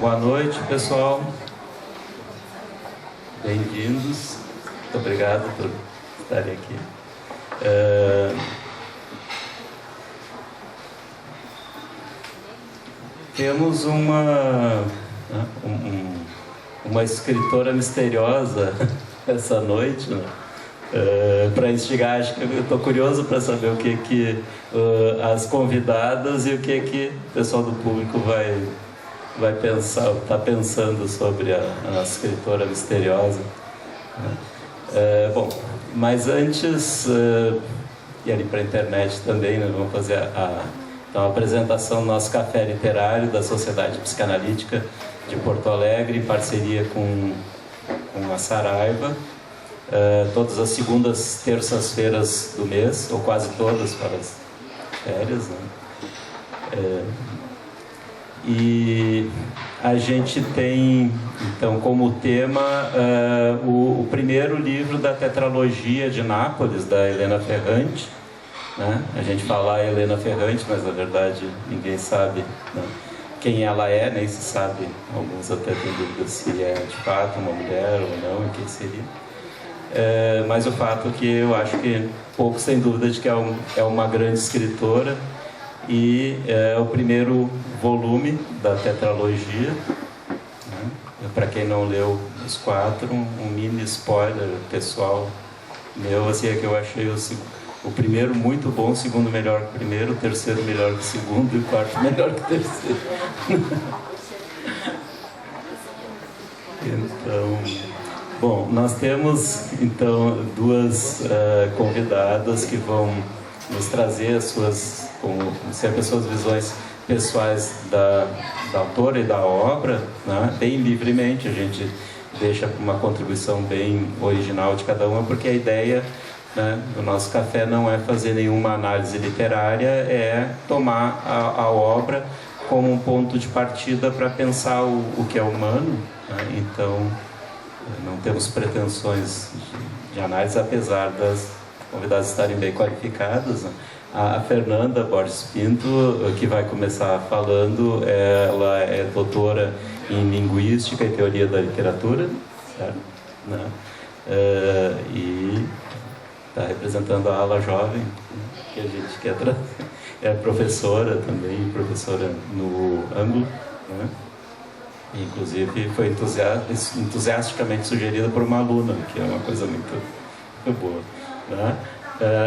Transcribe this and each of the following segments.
Boa noite, pessoal. Bem-vindos. Muito obrigado por estarem aqui. Temos uma escritora misteriosa essa noite, né? Para instigar, acho que eu estou curioso para saber o que as convidadas e o que o pessoal do público vai pensar, está pensando sobre a nossa escritora misteriosa. Bom, mas antes, e ali para a internet também, nós vamos fazer então, a apresentação do nosso café literário da Sociedade Psicanalítica de Porto Alegre, em parceria com a Saraiva. Todas as segundas, terças-feiras do mês, ou quase todas para as férias, né? E a gente tem, então, como tema o primeiro livro da tetralogia de Nápoles, da Helena Ferrante, né? A gente fala Helena Ferrante, mas na verdade ninguém sabe, né, quem ela é, nem se sabe, alguns até têm dúvidas se é de fato uma mulher ou não, e quem seria. Mas o fato é que eu acho que pouco sem dúvida de que é uma grande escritora, e é o primeiro volume da tetralogia, né? Para quem não leu os quatro, um mini spoiler pessoal meu, assim, é que eu achei o primeiro muito bom, o segundo melhor que o primeiro, o terceiro melhor que o segundo e o quarto melhor que o terceiro. Então, bom, nós temos então duas convidadas que vão nos trazer as suas, como sempre, as suas visões pessoais da autora e da obra, né? Bem livremente, a gente deixa uma contribuição bem original de cada uma, porque a ideia, né, do nosso café não é fazer nenhuma análise literária, é tomar a obra como um ponto de partida para pensar o que é humano, né? Então, não temos pretensões de análise, apesar das convidadas estarem bem qualificadas, né? A Fernanda Borges Pinto, que vai começar falando, ela é doutora em Linguística e Teoria da Literatura, certo? Né? E está representando a ala jovem, né, que a gente quer trazer. É professora também, professora no ângulo, né? Inclusive foi entusiasticamente sugerida por uma aluna, que é uma coisa muito boa, né?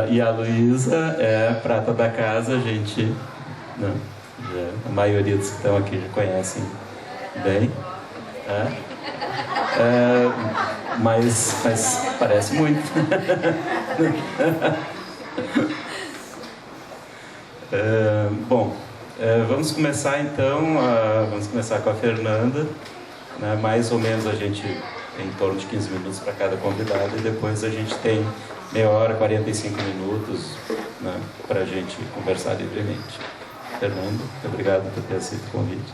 E a Luísa é a prata da casa, a gente, né, a maioria dos que estão aqui já conhecem bem, né? Mas parece muito. Bom, vamos começar então, vamos começar com a Fernanda, né? Mais ou menos a gente em torno de 15 minutos para cada convidado, e depois a gente tem meia hora, 45 minutos, né, para a gente conversar livremente. Fernanda, muito obrigado por ter aceito o convite.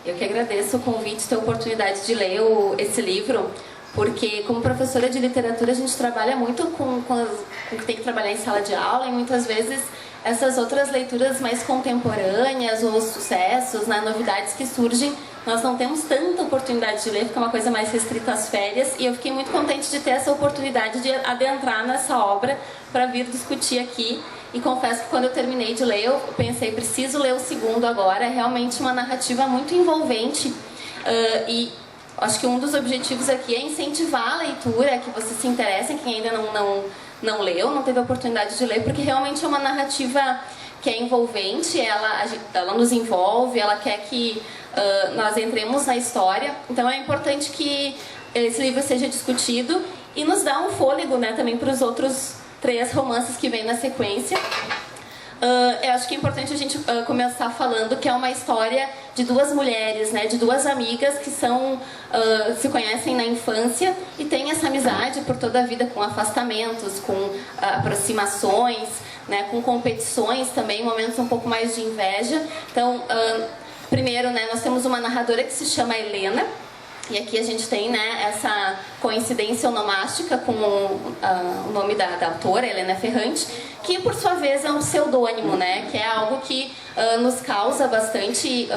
Eu que agradeço o convite, ter a oportunidade de ler esse livro, porque como professora de literatura a gente trabalha muito com o que tem que trabalhar em sala de aula, e muitas vezes essas outras leituras mais contemporâneas, ou sucessos, né, novidades que surgem, nós não temos tanta oportunidade de ler, porque é uma coisa mais restrita às férias, e eu fiquei muito contente de ter essa oportunidade de adentrar nessa obra para vir discutir aqui. E confesso que quando eu terminei de ler, eu pensei, preciso ler o segundo agora. É realmente uma narrativa muito envolvente, e acho que um dos objetivos aqui é incentivar a leitura, que vocês se interessem, quem ainda não leu, não teve a oportunidade de ler, porque realmente é uma narrativa que é envolvente, ela nos envolve, ela quer que nós entremos na história. Então é importante que esse livro seja discutido e nos dá um fôlego, né, também para os outros 3 romances que vêm na sequência. Eu acho que é importante a gente começar falando que é uma história de 2 mulheres, né, de 2 amigas que se conhecem na infância e têm essa amizade por toda a vida, com afastamentos, com aproximações, né, com competições também, momentos um pouco mais de inveja. Então, primeiro, né, nós temos uma narradora que se chama Helena, e aqui a gente tem, né, essa coincidência onomástica com o nome da autora, Helena Ferrante, que por sua vez é um pseudônimo, né, que é algo que nos causa bastante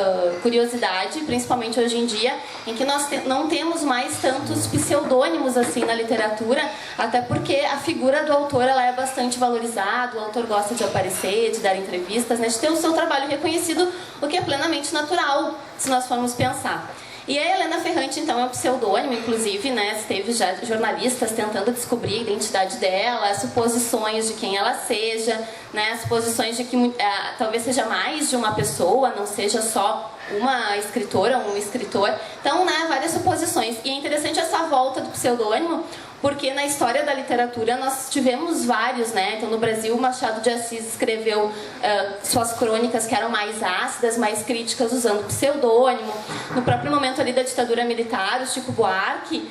curiosidade, principalmente hoje em dia, em que nós não temos mais tantos pseudônimos assim na literatura, até porque a figura do autor ela é bastante valorizada, o autor gosta de aparecer, de dar entrevistas, né, de ter o seu trabalho reconhecido, o que é plenamente natural, se nós formos pensar. E a Helena Ferrante, então, é um pseudônimo, inclusive, né? Teve já jornalistas tentando descobrir a identidade dela, suposições de quem ela seja, né? Suposições de que talvez seja mais de uma pessoa, não seja só uma escritora, um escritor. Então, né, várias suposições. E é interessante essa volta do pseudônimo, porque na história da literatura nós tivemos vários, né? Então, no Brasil, Machado de Assis escreveu suas crônicas que eram mais ácidas, mais críticas, usando pseudônimo. No próprio momento ali da ditadura militar, o Chico Buarque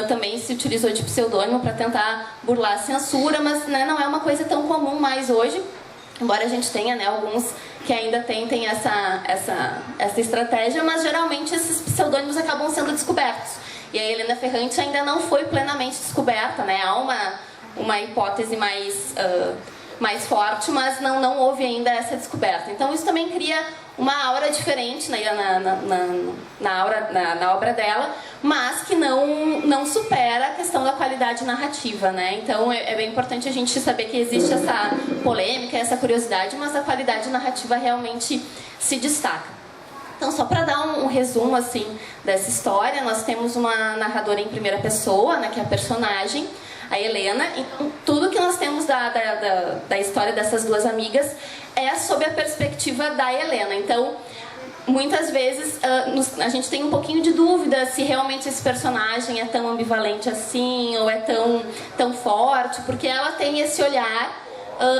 também se utilizou de pseudônimo para tentar burlar a censura, mas, né, não é uma coisa tão comum mais hoje, embora a gente tenha, né, alguns que ainda tentem essa estratégia, mas geralmente esses pseudônimos acabam sendo descobertos. E a Helena Ferrante ainda não foi plenamente descoberta, né? Há uma hipótese mais forte, mas não houve ainda essa descoberta. Então isso também cria uma aura diferente na obra dela, mas que não supera a questão da qualidade narrativa, né? Então é bem importante a gente saber que existe essa polêmica, essa curiosidade, mas a qualidade narrativa realmente se destaca. Então, só para dar um resumo assim dessa história, nós temos uma narradora em primeira pessoa, né, que é a personagem, a Helena, e tudo que nós temos da história dessas duas amigas é sob a perspectiva da Helena. Então, muitas vezes a gente tem um pouquinho de dúvida se realmente esse personagem é tão ambivalente assim, ou é tão forte, porque ela tem esse olhar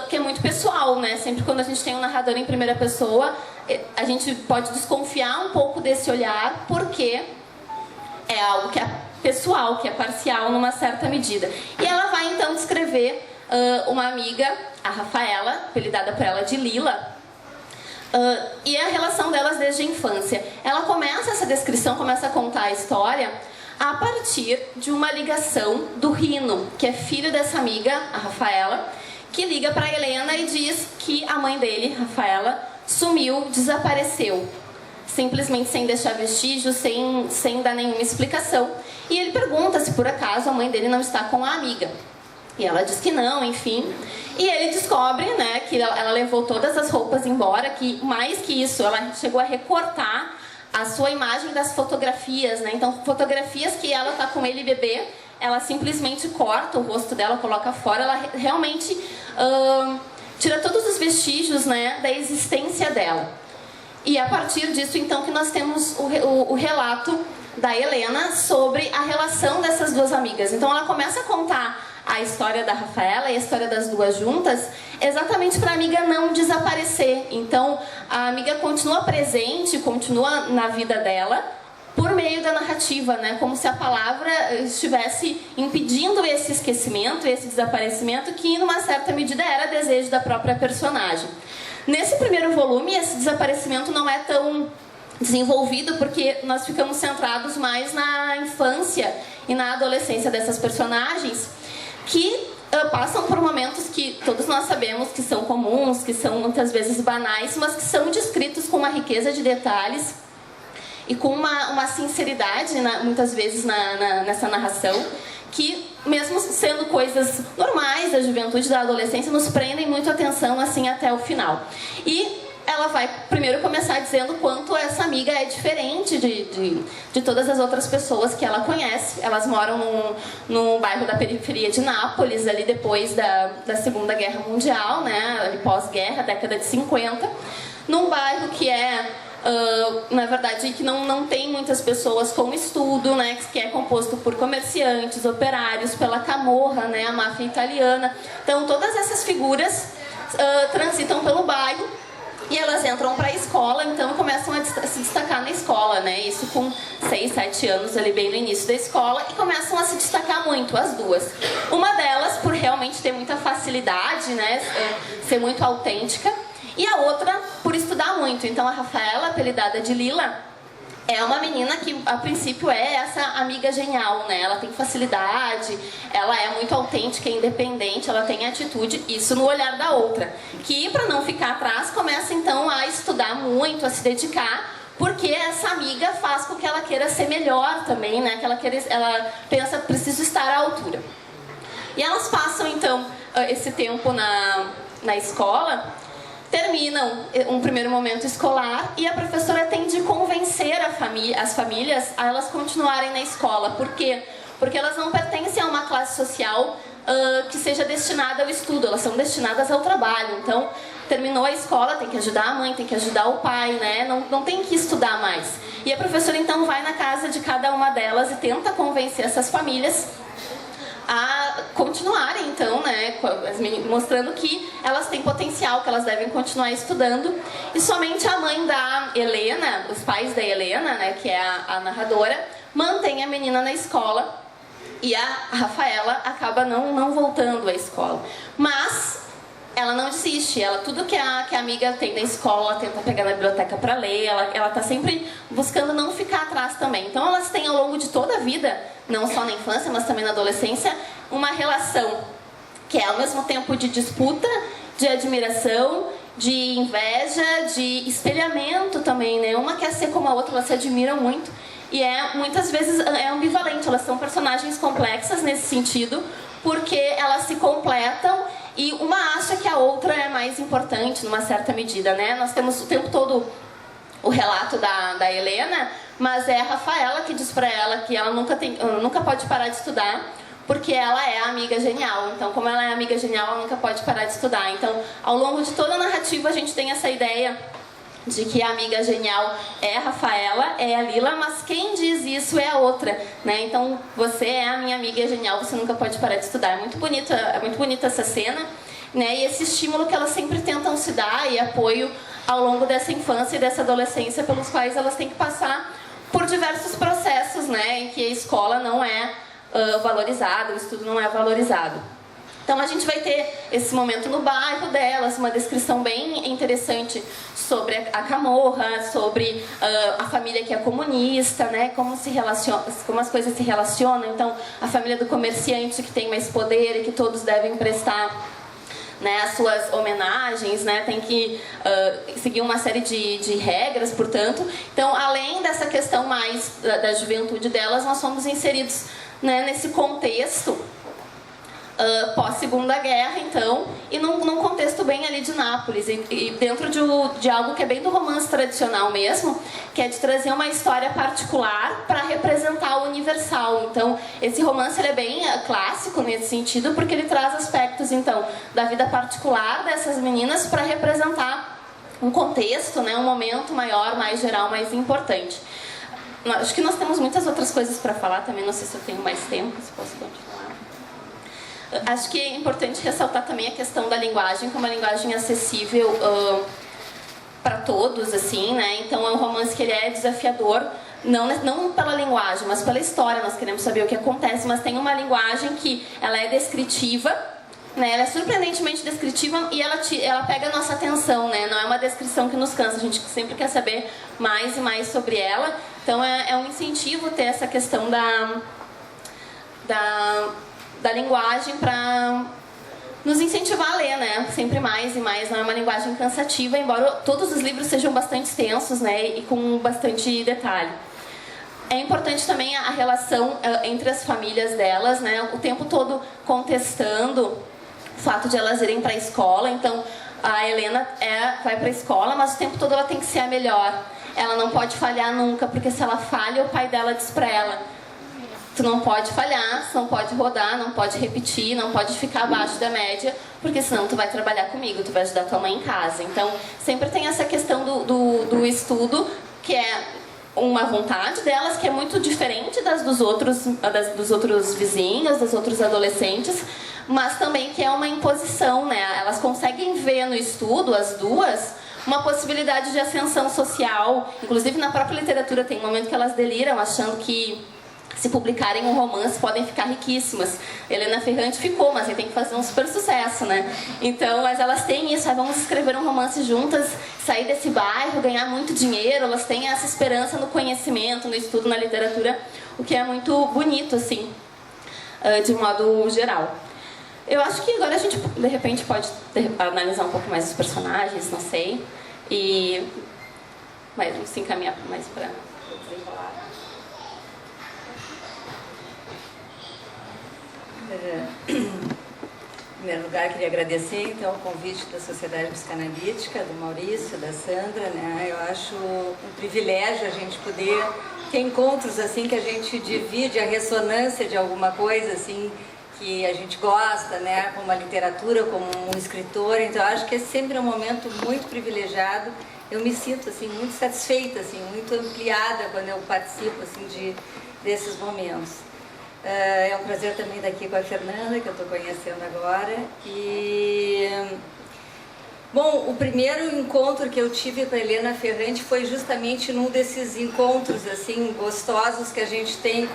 que é muito pessoal, né? Sempre quando a gente tem um narrador em primeira pessoa, a gente pode desconfiar um pouco desse olhar, porque é algo que é pessoal, que é parcial numa certa medida. E ela vai então descrever uma amiga, a Rafaela, apelidada por ela de Lila, e a relação delas desde a infância. Ela começa essa descrição, começa a contar a história a partir de uma ligação do Rino, que é filho dessa amiga, a Rafaela, que liga para a Helena e diz que a mãe dele, Rafaela, sumiu, desapareceu, simplesmente sem deixar vestígios, sem dar nenhuma explicação. E ele pergunta se por acaso a mãe dele não está com a amiga. E ela diz que não, enfim. E ele descobre, né, que ela levou todas as roupas embora, que mais que isso, ela chegou a recortar a sua imagem das fotografias, né? Então, fotografias que ela tá com ele bebê, ela simplesmente corta o rosto dela, coloca fora, ela realmente tira todos os vestígios, né, da existência dela. E é a partir disso, então, que nós temos o relato da Helena sobre a relação dessas duas amigas. Então, ela começa a contar a história da Rafaela e a história das duas juntas, exatamente para a amiga não desaparecer. Então, a amiga continua presente, continua na vida dela, por meio da narrativa, né? Como se a palavra estivesse impedindo esse esquecimento, esse desaparecimento, que numa certa medida era desejo da própria personagem. Nesse primeiro volume, esse desaparecimento não é tão desenvolvido, porque nós ficamos centrados mais na infância e na adolescência dessas personagens, que passam por momentos que todos nós sabemos que são comuns, que são muitas vezes banais, mas que são descritos com uma riqueza de detalhes e com uma sinceridade, muitas vezes, nessa narração, que, mesmo sendo coisas normais da juventude, da adolescência, nos prendem muito a atenção assim, até o final. E ela vai primeiro começar dizendo quanto essa amiga é diferente de todas as outras pessoas que ela conhece. Elas moram num bairro da periferia de Nápoles, ali depois da Segunda Guerra Mundial, né, ali pós-guerra, década de 50, num bairro que na verdade, que não tem muitas pessoas com estudo, né, que é composto por comerciantes, operários, pela camorra, né, a máfia italiana. Então, todas essas figuras transitam pelo bairro e elas entram para a escola, então começam a se destacar na escola, né, isso com 6, 7 anos, ali bem no início da escola, e começam a se destacar muito, as duas. Uma delas, por realmente ter muita facilidade, né, ser muito autêntica, e a outra por estudar muito. Então a Rafaela, apelidada de Lila, é uma menina que, a princípio, é essa amiga genial, né? Ela tem facilidade, ela é muito autêntica, independente, ela tem atitude, isso no olhar da outra. Que, para não ficar atrás, começa, então, a estudar muito, a se dedicar, porque essa amiga faz com que ela queira ser melhor também, né? Que ela pensa, preciso estar à altura. E elas passam, então, esse tempo na escola, terminam um primeiro momento escolar e a professora tem de convencer as famílias a elas continuarem na escola. Por quê? Porque elas não pertencem a uma classe social que seja destinada ao estudo, elas são destinadas ao trabalho. Então, terminou a escola, tem que ajudar a mãe, tem que ajudar o pai, né? Não tem que estudar mais. E a professora, então, vai na casa de cada uma delas e tenta convencer essas famílias a continuarem, então, né, mostrando que elas têm potencial, que elas devem continuar estudando. E somente a mãe da Helena, os pais da Helena, né, que é a narradora, mantém a menina na escola e a Rafaela acaba não voltando à escola. Mas ela não desiste, tudo que a amiga tem na escola, ela tenta pegar na biblioteca para ler, ela está sempre buscando não ficar atrás também. Então elas têm ao longo de toda a vida, não só na infância, mas também na adolescência, uma relação que é ao mesmo tempo de disputa, de admiração, de inveja, de espelhamento também, né? Uma quer ser como a outra, elas se admiram muito. E muitas vezes é ambivalente, elas são personagens complexas nesse sentido, porque elas se completam e uma acha que a outra é mais importante numa certa medida, né? Nós temos o tempo todo o relato da Helena, mas é a Rafaela que diz pra ela que ela nunca pode parar de estudar, porque ela é a amiga genial. Então, como ela é a amiga genial, ela nunca pode parar de estudar. Então, ao longo de toda a narrativa, a gente tem essa ideia de que a amiga genial é a Rafaela, é a Lila, mas quem diz isso é a outra, né? Então, você é a minha amiga genial, você nunca pode parar de estudar. É muito bonita essa cena, né? E esse estímulo que elas sempre tentam se dar e apoio ao longo dessa infância e dessa adolescência, pelos quais elas têm que passar por diversos processos, né? Em que a escola não é valorizada, o estudo não é valorizado. Então a gente vai ter esse momento no bairro delas, uma descrição bem interessante sobre a Camorra, sobre a família que é comunista, né? Como as coisas se relacionam. Então a família do comerciante que tem mais poder e que todos devem prestar, né, as suas homenagens, né? Tem que seguir uma série de regras, portanto. Então, além dessa questão mais da juventude delas, nós somos inseridos, né, nesse contexto pós-Segunda Guerra, então, e num contexto bem ali de Nápoles, e dentro de algo que é bem do romance tradicional mesmo, que é de trazer uma história particular para representar o universal. Então, esse romance ele é bem clássico nesse sentido, porque ele traz aspectos, então, da vida particular dessas meninas para representar um contexto, né, um momento maior, mais geral, mais importante. Acho que nós temos muitas outras coisas para falar também, não sei se eu tenho mais tempo, se posso continuar. Acho que é importante ressaltar também a questão da linguagem, que é uma linguagem acessível para todos, assim, né? Então é um romance que ele é desafiador, não pela linguagem, mas pela história. Nós queremos saber o que acontece, mas tem uma linguagem que ela é descritiva, né? Ela é surpreendentemente descritiva e ela pega a nossa atenção, né? Não é uma descrição que nos cansa, a gente sempre quer saber mais e mais sobre ela. Então é um incentivo ter essa questão da linguagem para nos incentivar a ler, né? Sempre mais e mais. Não é uma linguagem cansativa, embora todos os livros sejam bastante extensos, né? E com bastante detalhe. É importante também a relação entre as famílias delas, né? O tempo todo contestando o fato de elas irem para a escola. Então, a Helena vai para a escola, mas o tempo todo ela tem que ser a melhor. Ela não pode falhar nunca, porque se ela falha, o pai dela diz para ela: tu não pode falhar, não pode rodar, não pode repetir, não pode ficar abaixo da média, porque senão tu vai trabalhar comigo, tu vai ajudar tua mãe em casa. Então, sempre tem essa questão do estudo, que é uma vontade delas, que é muito diferente dos outros vizinhos, dos outros adolescentes, mas também que é uma imposição, né? Elas conseguem ver no estudo, as duas, uma possibilidade de ascensão social. Inclusive, na própria literatura tem um momento que elas deliram, achando que se publicarem um romance, podem ficar riquíssimas. Helena Ferrante ficou, mas aí tem que fazer um super sucesso, né? Então, mas elas têm isso, vamos escrever um romance juntas, sair desse bairro, ganhar muito dinheiro, elas têm essa esperança no conhecimento, no estudo, na literatura, o que é muito bonito, assim, de modo geral. Eu acho que agora a gente, de repente, pode analisar um pouco mais os personagens, não sei, e vamos se encaminhar mais para desenrolar. Em primeiro lugar, queria agradecer então o convite da Sociedade Psicanalítica, do Maurício, da Sandra, né? Eu acho um privilégio a gente poder ter encontros assim que a gente divide a ressonância de alguma coisa assim que a gente gosta, né? Como a literatura, como um escritor. Então, eu acho que esse sempre é um momento muito privilegiado. Eu me sinto assim muito satisfeita, assim, muito ampliada quando eu participo assim desses momentos. É um prazer também estar aqui com a Fernanda, que eu estou conhecendo agora. Bom, o primeiro encontro que eu tive com a Helena Ferrante foi justamente num desses encontros assim gostosos que a gente tem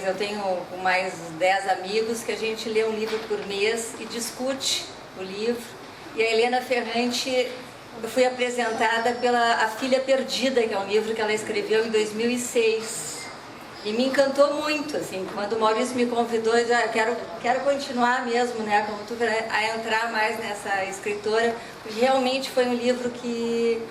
eu tenho com mais 10 amigos, que a gente lê um livro por mês e discute o livro. E a Helena Ferrante, eu fui apresentada pela A Filha Perdida, que é um livro que ela escreveu em 2006. E me encantou muito, assim, quando o Maurício me convidou, eu já quero continuar mesmo, né, como tu, a entrar mais nessa escritora, porque realmente foi um livro que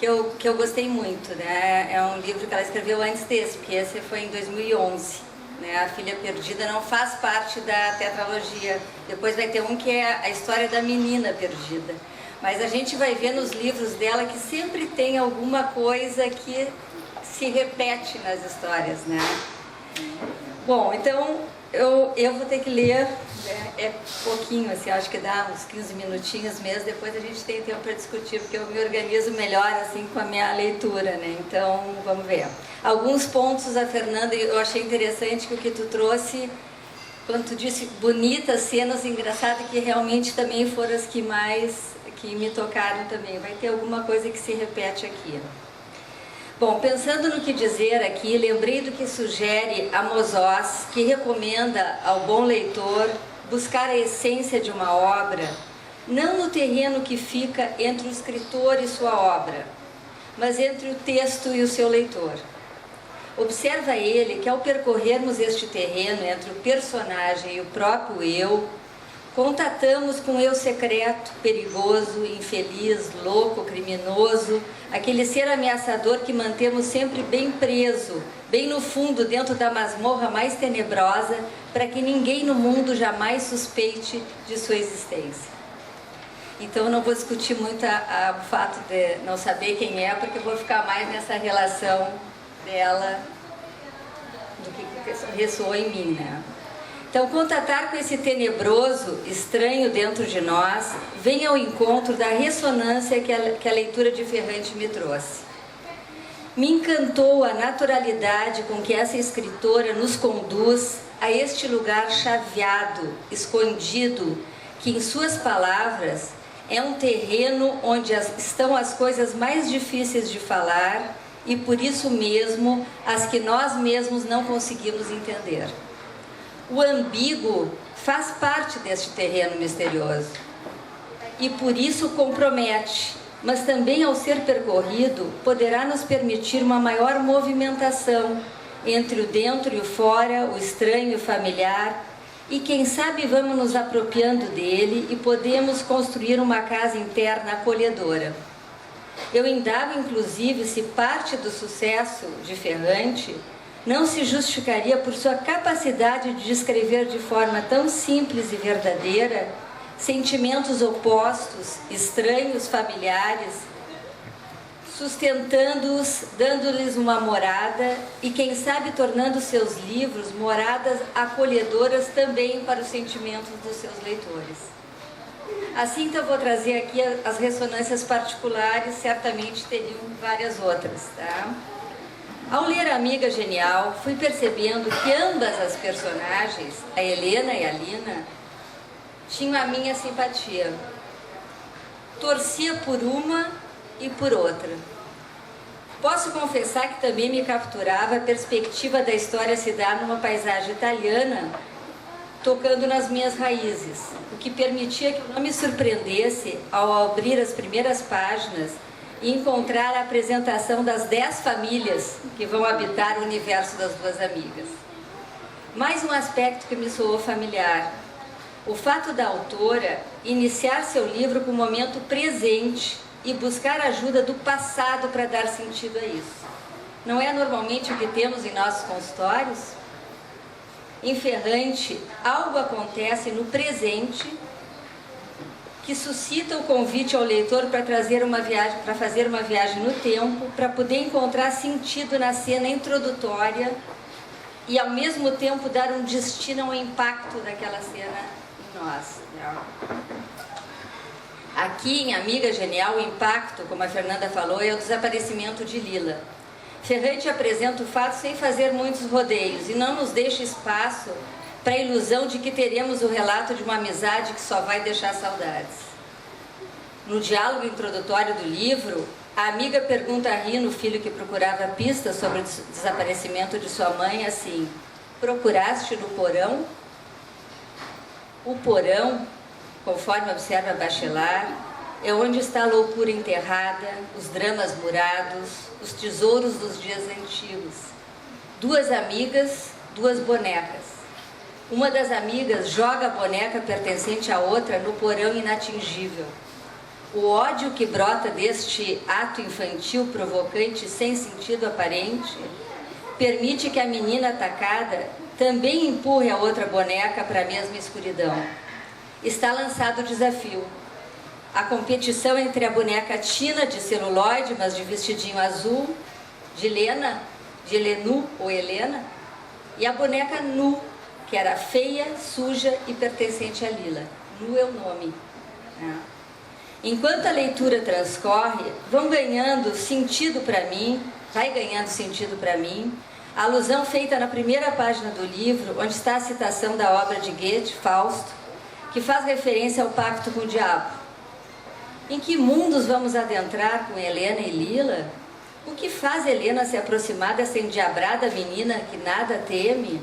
eu gostei muito, né, é um livro que ela escreveu antes desse, porque esse foi em 2011, né, A Filha Perdida não faz parte da tetralogia, depois vai ter um que é a história da menina perdida, mas a gente vai ver nos livros dela que sempre tem alguma coisa que se repete nas histórias, né? Bom, então eu vou ter que ler, né? É pouquinho, assim, acho que dá uns 15 minutinhos mesmo, depois a gente tem tempo para discutir, porque eu me organizo melhor assim com a minha leitura, né? Então, vamos ver. Alguns pontos, a Fernanda, eu achei interessante que o que tu trouxe, quando tu disse bonitas cenas engraçadas, que realmente também foram as que me tocaram também. Vai ter alguma coisa que se repete aqui. Bom, pensando no que dizer aqui, lembrei do que sugere Amos Oz, que recomenda ao bom leitor buscar a essência de uma obra, não no terreno que fica entre o escritor e sua obra, mas entre o texto e o seu leitor. Observa ele que ao percorrermos este terreno entre o personagem e o próprio eu, contatamos com o eu secreto, perigoso, infeliz, louco, criminoso, aquele ser ameaçador que mantemos sempre bem preso, bem no fundo, dentro da masmorra mais tenebrosa, para que ninguém no mundo jamais suspeite de sua existência. Então eu não vou discutir muito o fato de não saber quem é, porque eu vou ficar mais nessa relação dela, do que ressoou em mim, né? Então, contatar com esse tenebroso, estranho dentro de nós, vem ao encontro da ressonância que a leitura de Ferrante me trouxe. Me encantou a naturalidade com que essa escritora nos conduz a este lugar chaveado, escondido, que em suas palavras é um terreno onde estão as coisas mais difíceis de falar e por isso mesmo as que nós mesmos não conseguimos entender. O ambíguo faz parte deste terreno misterioso e por isso compromete, mas também ao ser percorrido poderá nos permitir uma maior movimentação entre o dentro e o fora, o estranho e o familiar, e quem sabe vamos nos apropriando dele e podemos construir uma casa interna acolhedora. Eu indago inclusive se parte do sucesso de Ferrante não se justificaria por sua capacidade de descrever de forma tão simples e verdadeira sentimentos opostos, estranhos, familiares, sustentando-os, dando-lhes uma morada e, quem sabe, tornando seus livros moradas acolhedoras também para os sentimentos dos seus leitores. Assim, então, eu vou trazer aqui as ressonâncias particulares, certamente teriam várias outras, tá? Ao ler Amiga Genial, fui percebendo que ambas as personagens, a Helena e a Lina, tinham a minha simpatia. Torcia por uma e por outra. Posso confessar que também me capturava a perspectiva da história se dar numa paisagem italiana, tocando nas minhas raízes, o que permitia que eu não me surpreendesse ao abrir as primeiras páginas e encontrar a apresentação das 10 famílias que vão habitar o universo das duas amigas. Mais um aspecto que me soou familiar: o fato da autora iniciar seu livro com o momento presente e buscar ajuda do passado para dar sentido a isso. Não é normalmente o que temos em nossos consultórios? Em Ferrante, algo acontece no presente que suscita o convite ao leitor para fazer uma viagem no tempo, para poder encontrar sentido na cena introdutória e ao mesmo tempo dar um destino ao impacto daquela cena em nós. Aqui em Amiga Genial, o impacto, como a Fernanda falou, é o desaparecimento de Lila. Ferrante apresenta o fato sem fazer muitos rodeios e não nos deixa espaço para a ilusão de que teremos o relato de uma amizade que só vai deixar saudades. No diálogo introdutório do livro, a amiga pergunta a Rino, filho que procurava pistas sobre o desaparecimento de sua mãe, assim: procuraste no porão? O porão, conforme observa Bachelard, é onde está a loucura enterrada, os dramas murados, os tesouros dos dias antigos. Duas amigas, duas bonecas. Uma das amigas joga a boneca pertencente à outra no porão inatingível. O ódio que brota deste ato infantil provocante sem sentido aparente permite que a menina atacada também empurre a outra boneca para a mesma escuridão. Está lançado o desafio. A competição entre a boneca Tina, de celuloide, mas de vestidinho azul, de Helenu ou Helena, e a boneca Nu, que era feia, suja e pertencente a Lila. Nu é o nome. Enquanto a leitura transcorre, vai ganhando sentido para mim, a alusão feita na primeira página do livro, onde está a citação da obra de Goethe, Fausto, que faz referência ao pacto com o diabo. Em que mundos vamos adentrar com Helena e Lila? O que faz Helena se aproximar dessa endiabrada menina que nada teme?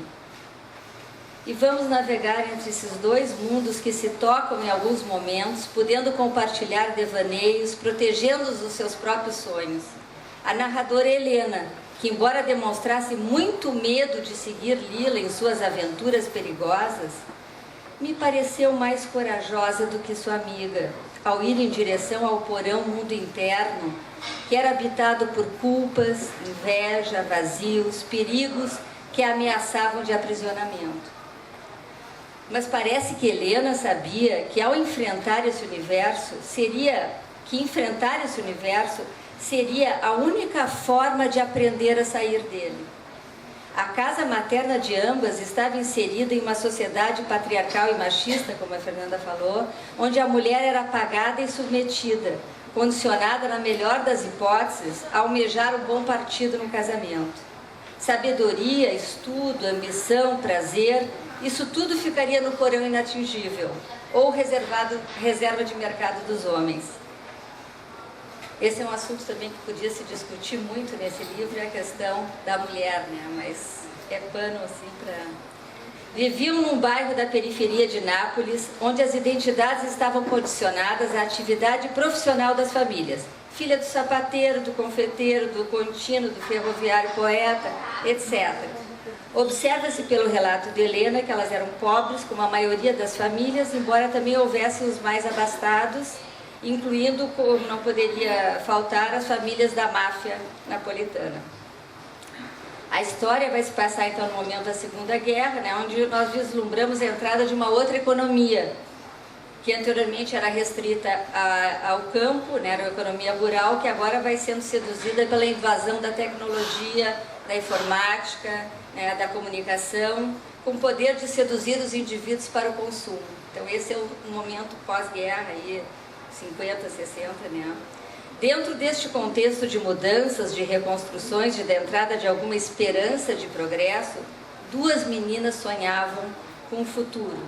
E vamos navegar entre esses dois mundos que se tocam em alguns momentos, podendo compartilhar devaneios, protegendo-os dos seus próprios sonhos. A narradora Helena, que embora demonstrasse muito medo de seguir Lila em suas aventuras perigosas, me pareceu mais corajosa do que sua amiga, ao ir em direção ao porão mundo interno, que era habitado por culpas, inveja, vazios, perigos que a ameaçavam de aprisionamento. Mas parece que Helena sabia que ao enfrentar esse universo, seria a única forma de aprender a sair dele. A casa materna de ambas estava inserida em uma sociedade patriarcal e machista, como a Fernanda falou, onde a mulher era apagada e submetida, condicionada, na melhor das hipóteses, a almejar o bom partido no casamento. Sabedoria, estudo, ambição, prazer, isso tudo ficaria no porão inatingível, ou reserva de mercado dos homens. Esse é um assunto também que podia se discutir muito nesse livro, é a questão da mulher, né? Mas é pano assim para... Viviam num bairro da periferia de Nápoles, onde as identidades estavam condicionadas à atividade profissional das famílias. Filha do sapateiro, do confeiteiro, do contínuo, do ferroviário poeta, etc. Observa-se pelo relato de Helena que elas eram pobres, como a maioria das famílias, embora também houvesse os mais abastados, incluindo, como não poderia faltar, as famílias da máfia napolitana. A história vai se passar então no momento da Segunda Guerra, né, onde nós vislumbramos a entrada de uma outra economia, que anteriormente era restrita ao campo, né, era a economia rural, que agora vai sendo seduzida pela invasão da tecnologia, da informática, né, da comunicação, com o poder de seduzir os indivíduos para o consumo. Então esse é o momento pós-guerra, aí, 50, 60, né? Dentro deste contexto de mudanças, de reconstruções, da entrada de alguma esperança de progresso, duas meninas sonhavam com o futuro,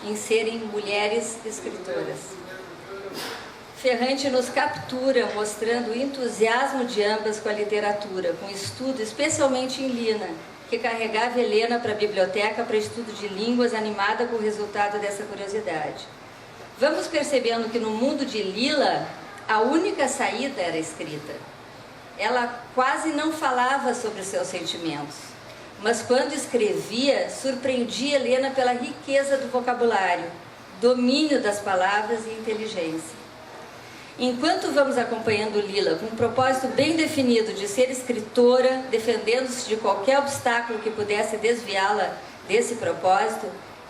em serem mulheres escritoras. Ferrante nos captura, mostrando o entusiasmo de ambas com a literatura, com estudo, especialmente em Lina, que carregava Helena para a biblioteca para estudo de línguas, animada com o resultado dessa curiosidade. Vamos percebendo que no mundo de Lila, a única saída era a escrita. Ela quase não falava sobre seus sentimentos, mas quando escrevia, surpreendia Helena pela riqueza do vocabulário, domínio das palavras e inteligência. Enquanto vamos acompanhando Lila com um propósito bem definido de ser escritora, defendendo-se de qualquer obstáculo que pudesse desviá-la desse propósito,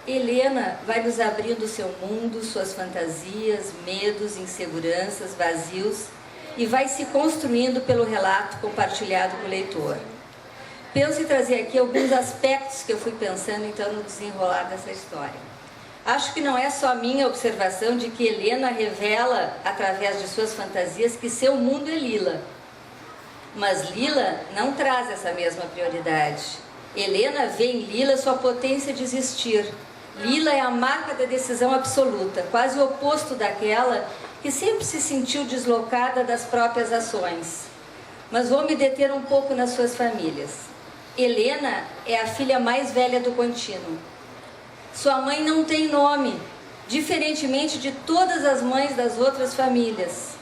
Helena vai nos abrindo seu mundo, suas fantasias, medos, inseguranças, vazios, e vai se construindo pelo relato compartilhado com o leitor. Penso em trazer aqui alguns aspectos que eu fui pensando então no desenrolar dessa história. Acho que não é só a minha observação de que Helena revela, através de suas fantasias, que seu mundo é Lila. Mas Lila não traz essa mesma prioridade. Helena vê em Lila sua potência de existir. Lila é a marca da decisão absoluta, quase o oposto daquela que sempre se sentiu deslocada das próprias ações. Mas vou me deter um pouco nas suas famílias. Helena é a filha mais velha do contínuo. Sua mãe não tem nome, diferentemente de todas as mães das outras famílias.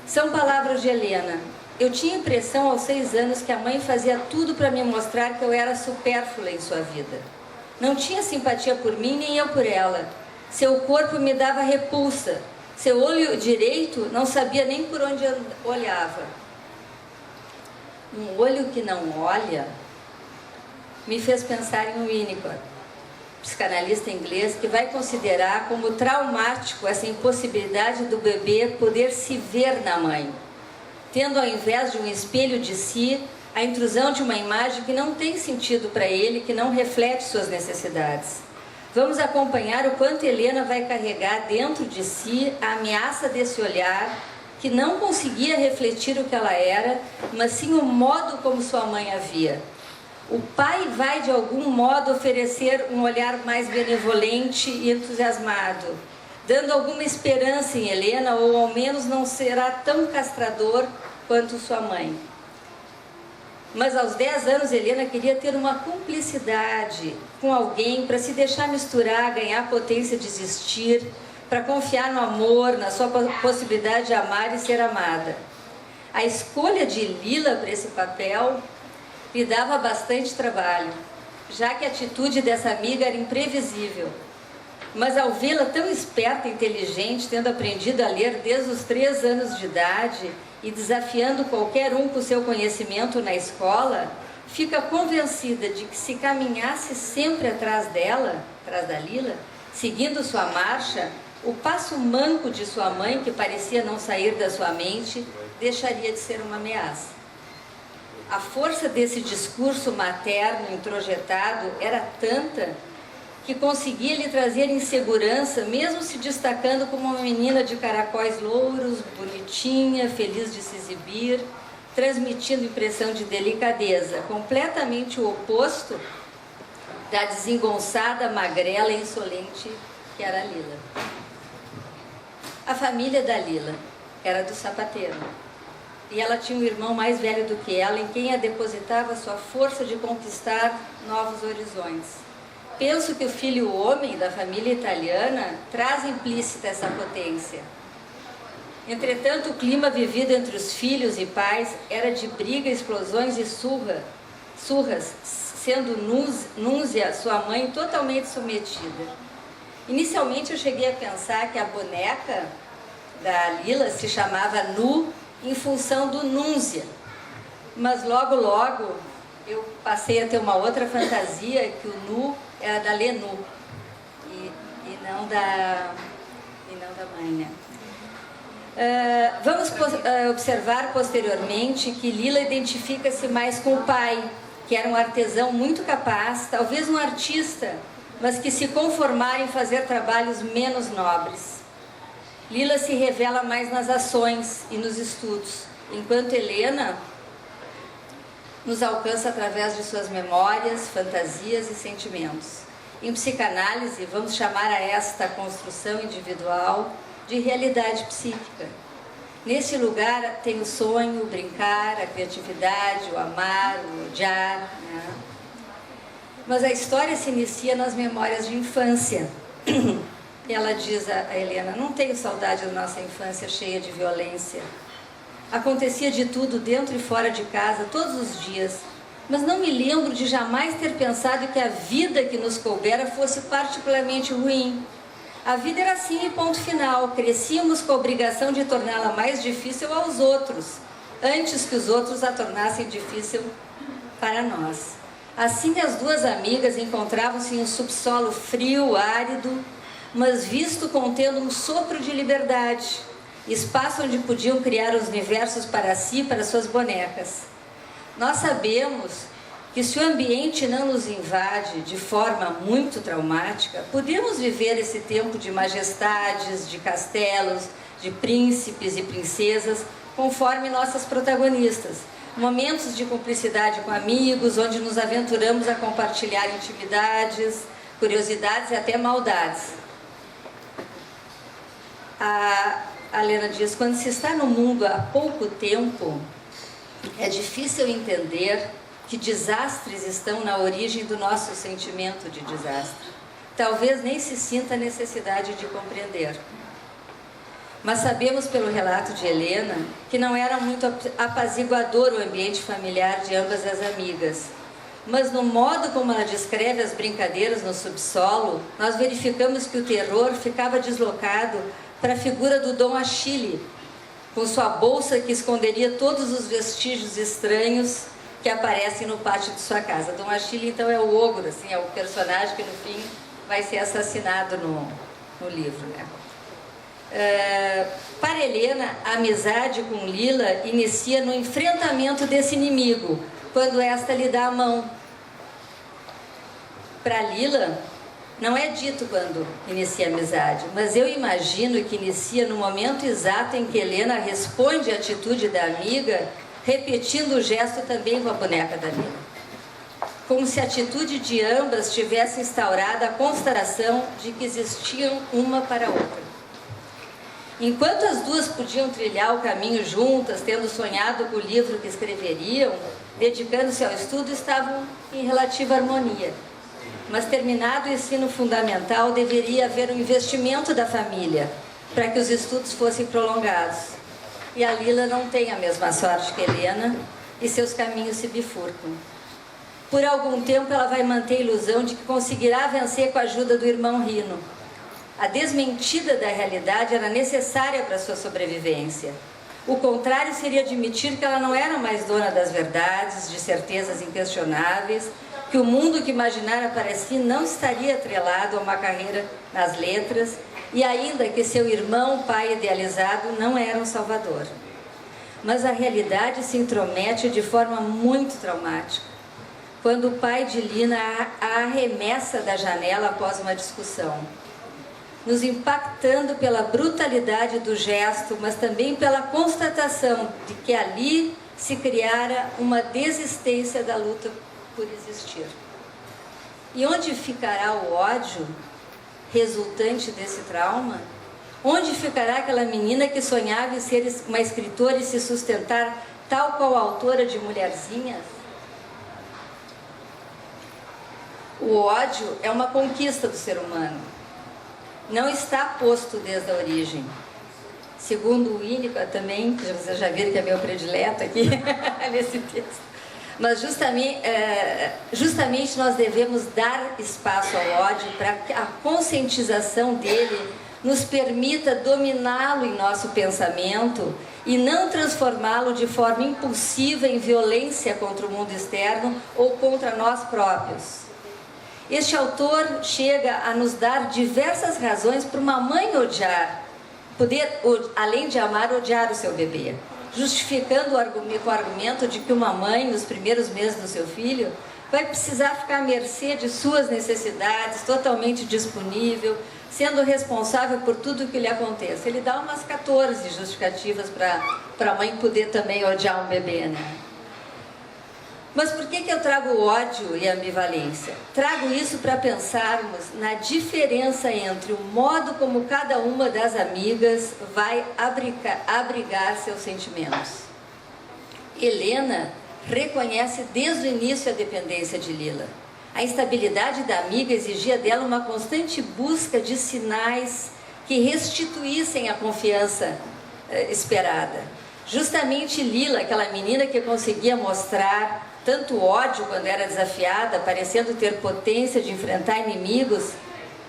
São palavras de Helena. Eu tinha a impressão aos 6 anos que a mãe fazia tudo para me mostrar que eu era supérflua em sua vida. Não tinha simpatia por mim, nem eu por ela. Seu corpo me dava repulsa. Seu olho direito não sabia nem por onde olhava. Um olho que não olha me fez pensar em Winnicott, psicanalista inglês, que vai considerar como traumático essa impossibilidade do bebê poder se ver na mãe, tendo ao invés de um espelho de si, a intrusão de uma imagem que não tem sentido para ele, que não reflete suas necessidades. Vamos acompanhar o quanto Helena vai carregar dentro de si a ameaça desse olhar, que não conseguia refletir o que ela era, mas sim o modo como sua mãe a via. O pai vai, de algum modo, oferecer um olhar mais benevolente e entusiasmado, dando alguma esperança em Helena, ou ao menos não será tão castrador quanto sua mãe. Mas aos 10 anos, Helena queria ter uma cumplicidade com alguém para se deixar misturar, ganhar potência de existir, para confiar no amor, na sua possibilidade de amar e ser amada. A escolha de Lila para esse papel lhe dava bastante trabalho, já que a atitude dessa amiga era imprevisível. Mas ao vê-la tão esperta e inteligente, tendo aprendido a ler desde os 3 anos de idade e desafiando qualquer um com seu conhecimento na escola, fica convencida de que se caminhasse sempre atrás dela, atrás da Lila, seguindo sua marcha, o passo manco de sua mãe, que parecia não sair da sua mente, deixaria de ser uma ameaça. A força desse discurso materno introjetado era tanta que conseguia lhe trazer insegurança, mesmo se destacando como uma menina de caracóis louros, bonitinha, feliz de se exibir, transmitindo impressão de delicadeza, completamente o oposto da desengonçada, magrela e insolente que era a Lila. A família da Lila era do sapateiro. E ela tinha um irmão mais velho do que ela, em quem a depositava sua força de conquistar novos horizontes. Penso que o filho homem da família italiana traz implícita essa potência. Entretanto, o clima vivido entre os filhos e pais era de briga, explosões e surras, sendo Núzia, sua mãe, totalmente submetida. Inicialmente eu cheguei a pensar que a boneca da Lila se chamava Nu, em função do Núzia, mas logo eu passei a ter uma outra fantasia, que o Nu era da Lenu e não da mãe, né? Vamos observar posteriormente que Lila identifica-se mais com o pai, que era um artesão muito capaz, talvez um artista, mas que se conformara em fazer trabalhos menos nobres. Lila se revela mais nas ações e nos estudos, enquanto Helena nos alcança através de suas memórias, fantasias e sentimentos. Em psicanálise, vamos chamar a esta construção individual de realidade psíquica. Nesse lugar tem o sonho, o brincar, a criatividade, o amar, o odiar, né? Mas a história se inicia nas memórias de infância. E ela diz a Helena: não tenho saudade da nossa infância cheia de violência. Acontecia de tudo dentro e fora de casa, todos os dias. Mas não me lembro de jamais ter pensado que a vida que nos coubera fosse particularmente ruim. A vida era assim e ponto final. Crescíamos com a obrigação de torná-la mais difícil aos outros, antes que os outros a tornassem difícil para nós. Assim, as duas amigas encontravam-se em um subsolo frio, árido, mas visto contendo um sopro de liberdade, espaço onde podiam criar os universos para si e para suas bonecas. Nós sabemos que se o ambiente não nos invade de forma muito traumática, podemos viver esse tempo de majestades, de castelos, de príncipes e princesas, conforme nossas protagonistas. Momentos de cumplicidade com amigos, onde nos aventuramos a compartilhar intimidades, curiosidades e até maldades. A Helena diz: quando se está no mundo há pouco tempo, é difícil entender que desastres estão na origem do nosso sentimento de desastre. Talvez nem se sinta a necessidade de compreender. Mas sabemos pelo relato de Helena que não era muito apaziguador o ambiente familiar de ambas as amigas. Mas no modo como ela descreve as brincadeiras no subsolo, nós verificamos que o terror ficava deslocado para a figura do Dom Achille, com sua bolsa que esconderia todos os vestígios estranhos que aparecem no pátio de sua casa. Dom Achille, então, é o ogro, assim, é o personagem que no fim vai ser assassinado no livro, né? Para Helena, a amizade com Lila inicia no enfrentamento desse inimigo, quando esta lhe dá a mão. Para Lila, não é dito quando inicia a amizade, mas eu imagino que inicia no momento exato em que Helena responde à atitude da amiga, repetindo o gesto também com a boneca da Lila. Como se a atitude de ambas tivesse instaurado a constatação de que existiam uma para a outra. Enquanto as duas podiam trilhar o caminho juntas, tendo sonhado com o livro que escreveriam, dedicando-se ao estudo, estavam em relativa harmonia. Mas terminado o ensino fundamental, deveria haver um investimento da família para que os estudos fossem prolongados. E a Lila não tem a mesma sorte que Helena e seus caminhos se bifurcam. Por algum tempo ela vai manter a ilusão de que conseguirá vencer com a ajuda do irmão Rino. A desmentida da realidade era necessária para sua sobrevivência. O contrário seria admitir que ela não era mais dona das verdades, de certezas inquestionáveis, que o mundo que imaginara para si não estaria atrelado a uma carreira nas letras, e ainda que seu irmão, pai idealizado, não era um salvador. Mas a realidade se intromete de forma muito traumática, quando o pai de Lina a arremessa da janela após uma discussão, nos impactando pela brutalidade do gesto, mas também pela constatação de que ali se criara uma desistência da luta por existir. E onde ficará o ódio resultante desse trauma? Onde ficará aquela menina que sonhava em ser uma escritora e se sustentar tal qual a autora de Mulherzinhas? O ódio é uma conquista do ser humano. Não está posto desde a origem. Segundo o Winnicott também, que vocês já viram que é meu predileto aqui nesse texto. Mas justamente nós devemos dar espaço ao ódio para que a conscientização dele nos permita dominá-lo em nosso pensamento e não transformá-lo de forma impulsiva em violência contra o mundo externo ou contra nós próprios. Este autor chega a nos dar diversas razões para uma mãe odiar, além de amar, odiar o seu bebê, justificando com o argumento de que uma mãe, nos primeiros meses do seu filho, vai precisar ficar à mercê de suas necessidades, totalmente disponível, sendo responsável por tudo o que lhe aconteça. Ele dá umas 14 justificativas para a mãe poder também odiar um bebê, né? Mas por que eu trago ódio e ambivalência? Trago isso para pensarmos na diferença entre o modo como cada uma das amigas vai abrigar seus sentimentos. Helena reconhece desde o início a dependência de Lila. A instabilidade da amiga exigia dela uma constante busca de sinais que restituíssem a confiança esperada. Justamente Lila, aquela menina que conseguia mostrar tanto ódio quando era desafiada, parecendo ter potência de enfrentar inimigos,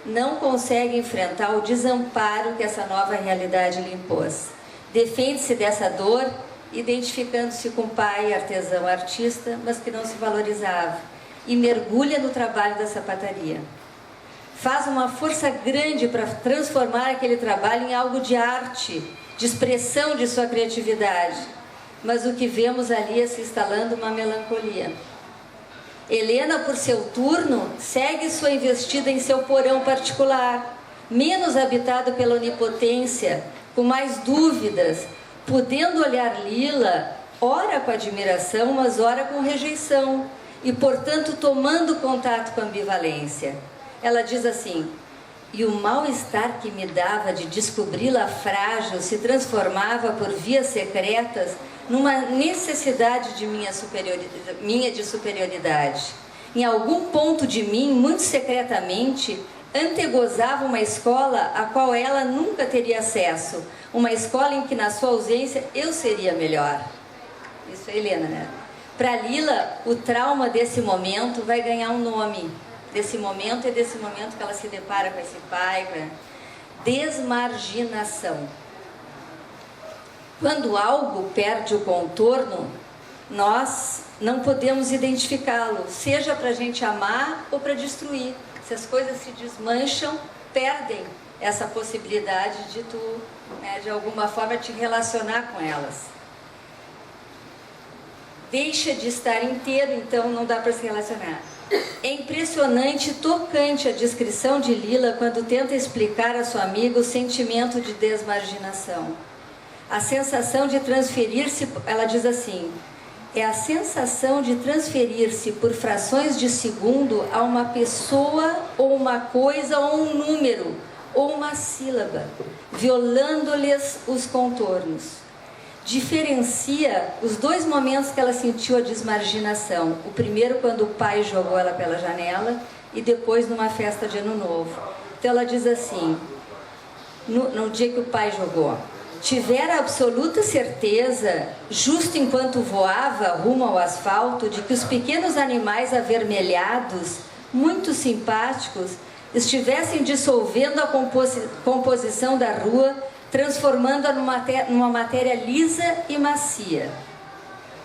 não consegue enfrentar o desamparo que essa nova realidade lhe impôs. Defende-se dessa dor, identificando-se com o pai, artesão, artista, mas que não se valorizava, e mergulha no trabalho da sapataria. Faz uma força grande para transformar aquele trabalho em algo de arte, de expressão de sua criatividade, mas o que vemos ali é se instalando uma melancolia. Helena, por seu turno, segue sua investida em seu porão particular, menos habitado pela onipotência, com mais dúvidas, podendo olhar Lila, ora com admiração, mas ora com rejeição, e, portanto, tomando contato com a ambivalência. Ela diz assim: e o mal-estar que me dava de descobri-la frágil se transformava por vias secretas numa necessidade de minha de superioridade. Em algum ponto de mim, muito secretamente, antegozava uma escola a qual ela nunca teria acesso, uma escola em que, na sua ausência, eu seria melhor. Isso é Helena, né? Para Lila, o trauma desse momento vai ganhar um nome. Desse momento é desse momento que ela se depara com esse pai, desmarginação. Quando algo perde o contorno, nós não podemos identificá-lo, seja para a gente amar ou para destruir. Se as coisas se desmancham, perdem essa possibilidade de tu, de alguma forma, te relacionar com elas. Deixa de estar inteiro, então não dá para se relacionar. É impressionante e tocante a descrição de Lila quando tenta explicar a sua amiga o sentimento de desmarginação. A sensação de transferir-se, ela diz assim, é a sensação de transferir-se por frações de segundo a uma pessoa ou uma coisa ou um número ou uma sílaba, violando-lhes os contornos. Diferencia os dois momentos que ela sentiu a desmarginação. O primeiro, quando o pai jogou ela pela janela, e depois numa festa de Ano Novo. Então ela diz assim, no dia que o pai jogou: tivera absoluta certeza, justo enquanto voava rumo ao asfalto, de que os pequenos animais avermelhados, muito simpáticos, estivessem dissolvendo a composição da rua, transformando-a numa matéria lisa e macia.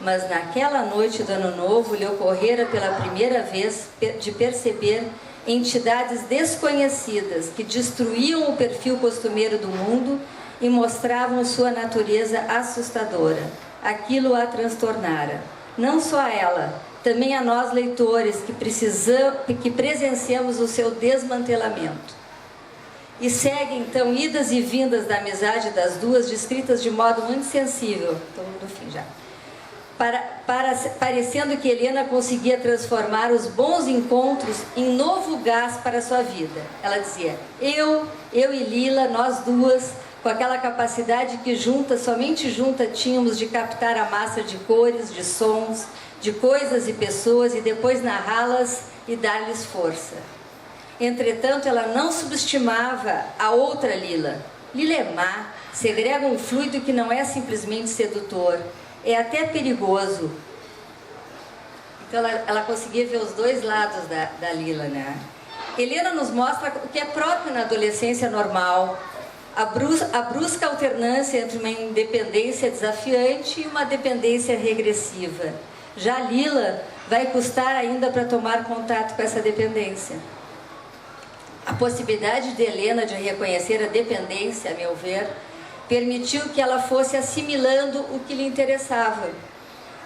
Mas naquela noite do Ano Novo lhe ocorrera pela primeira vez de perceber entidades desconhecidas que destruíam o perfil costumeiro do mundo e mostravam sua natureza assustadora. Aquilo a transtornara. Não só a ela, também a nós leitores que presenciamos o seu desmantelamento. E segue então idas e vindas da amizade das duas, descritas de modo muito sensível. Estou no fim já. Parecendo que Helena conseguia transformar os bons encontros em novo gás para a sua vida. Ela dizia, eu e Lila, nós duas, com aquela capacidade que somente junta tínhamos de captar a massa de cores, de sons, de coisas e pessoas e depois narrá-las e dar-lhes força. Entretanto, ela não subestimava a outra Lila. Lila é má, segrega um fluido que não é simplesmente sedutor, é até perigoso. Então ela conseguia ver os dois lados da Lila, né? Helena nos mostra o que é próprio na adolescência normal, a brusca alternância entre uma independência desafiante e uma dependência regressiva. Já Lila vai custar ainda para tomar contato com essa dependência. A possibilidade de Helena de reconhecer a dependência, a meu ver, permitiu que ela fosse assimilando o que lhe interessava,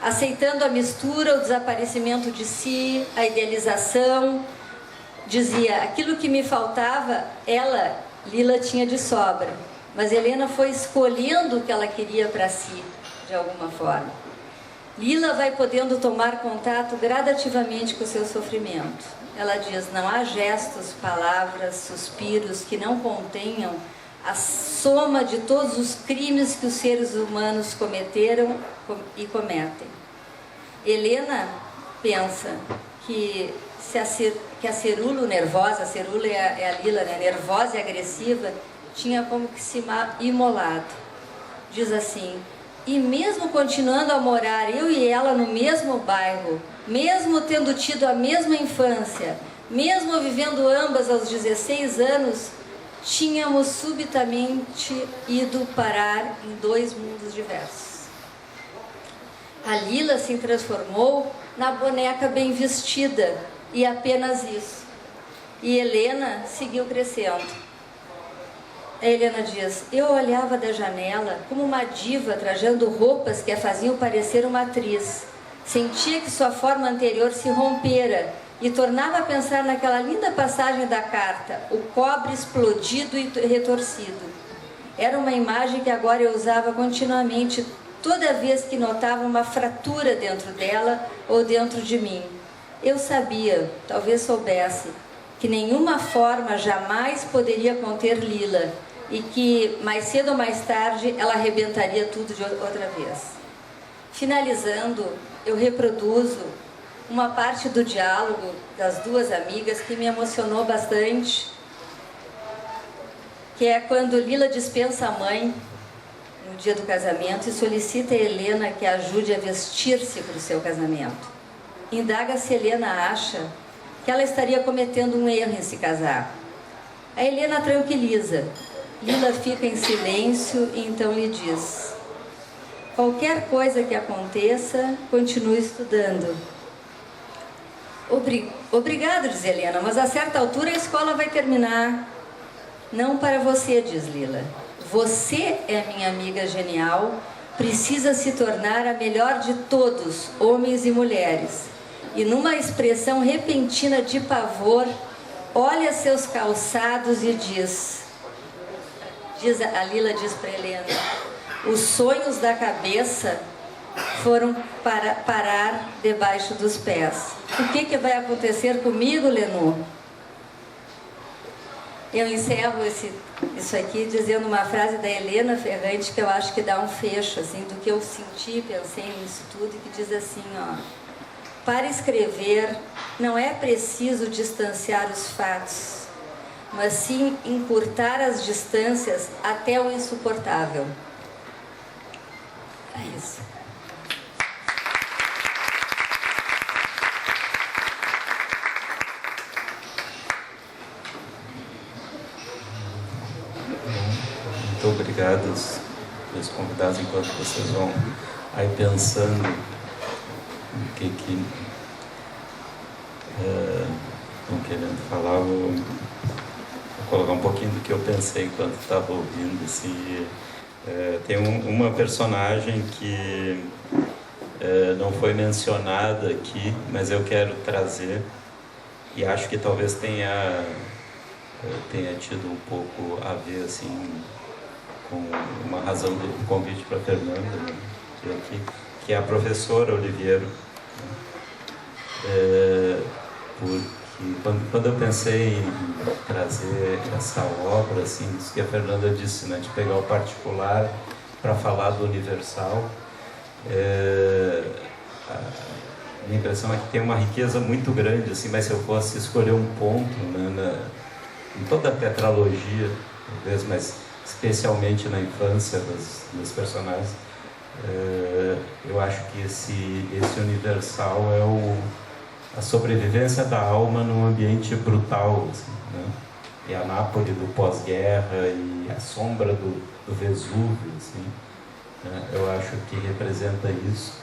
aceitando a mistura, o desaparecimento de si, a idealização. Dizia, aquilo que me faltava, Lila tinha de sobra, mas Helena foi escolhendo o que ela queria para si, de alguma forma. Lila vai podendo tomar contato gradativamente com o seu sofrimento. Ela diz: não há gestos, palavras, suspiros que não contenham a soma de todos os crimes que os seres humanos cometeram e cometem. Helena pensa que a Cerulo nervosa, a Cerulo é a Lila, né, nervosa e agressiva, tinha como que se imolado. Diz assim: e mesmo continuando a morar eu e ela no mesmo bairro, mesmo tendo tido a mesma infância, mesmo vivendo ambas aos 16 anos, tínhamos subitamente ido parar em dois mundos diversos. A Lila se transformou na boneca bem vestida, e apenas isso. E Helena seguiu crescendo. A Helena diz: eu olhava da janela como uma diva trajando roupas que a faziam parecer uma atriz. Sentia que sua forma anterior se rompera e tornava a pensar naquela linda passagem da carta, o cobre explodido e retorcido. Era uma imagem que agora eu usava continuamente, toda vez que notava uma fratura dentro dela ou dentro de mim. Eu sabia, talvez soubesse, que nenhuma forma jamais poderia conter Lila e que, mais cedo ou mais tarde, ela arrebentaria tudo de outra vez. Finalizando, eu reproduzo uma parte do diálogo das duas amigas que me emocionou bastante, que é quando Lila dispensa a mãe no dia do casamento e solicita a Helena que a ajude a vestir-se para o seu casamento. Indaga se Helena acha que ela estaria cometendo um erro em se casar. A Helena tranquiliza. Lila fica em silêncio e então lhe diz: qualquer coisa que aconteça, continue estudando. Obrigado, diz Helena, mas a certa altura a escola vai terminar. Não para você, diz Lila. Você é minha amiga genial, precisa se tornar a melhor de todos, homens e mulheres. E numa expressão repentina de pavor, olha seus calçados e a Lila diz para Helena: os sonhos da cabeça foram parar debaixo dos pés. O que vai acontecer comigo, Lenô? Eu encerro isso aqui dizendo uma frase da Helena Ferrante que eu acho que dá um fecho assim, do que eu senti, pensei nisso tudo, que diz assim, ó: para escrever não é preciso distanciar os fatos, mas sim encurtar as distâncias até o insuportável. É isso. Muito obrigado aos convidados, enquanto vocês vão aí pensando o que estão querendo falar. Vou colocar um pouquinho do que eu pensei enquanto estava ouvindo. Assim, tem uma personagem que não foi mencionada aqui, mas eu quero trazer, e acho que talvez tenha tido um pouco a ver assim, com uma razão do convite para a Fernanda, né, que é a professora Oliveiro. Porque quando eu pensei em trazer essa obra, assim, isso que a Fernanda disse, né, de pegar o particular para falar do universal, a minha impressão é que tem uma riqueza muito grande, assim, mas se eu fosse escolher um ponto, né, em toda a tetralogia, talvez, mas especialmente na infância dos personagens, eu acho que esse universal é a sobrevivência da alma num ambiente brutal, assim, né? E a Nápoles do pós-guerra e a sombra do Vesúvio, assim, né? Eu acho que representa isso.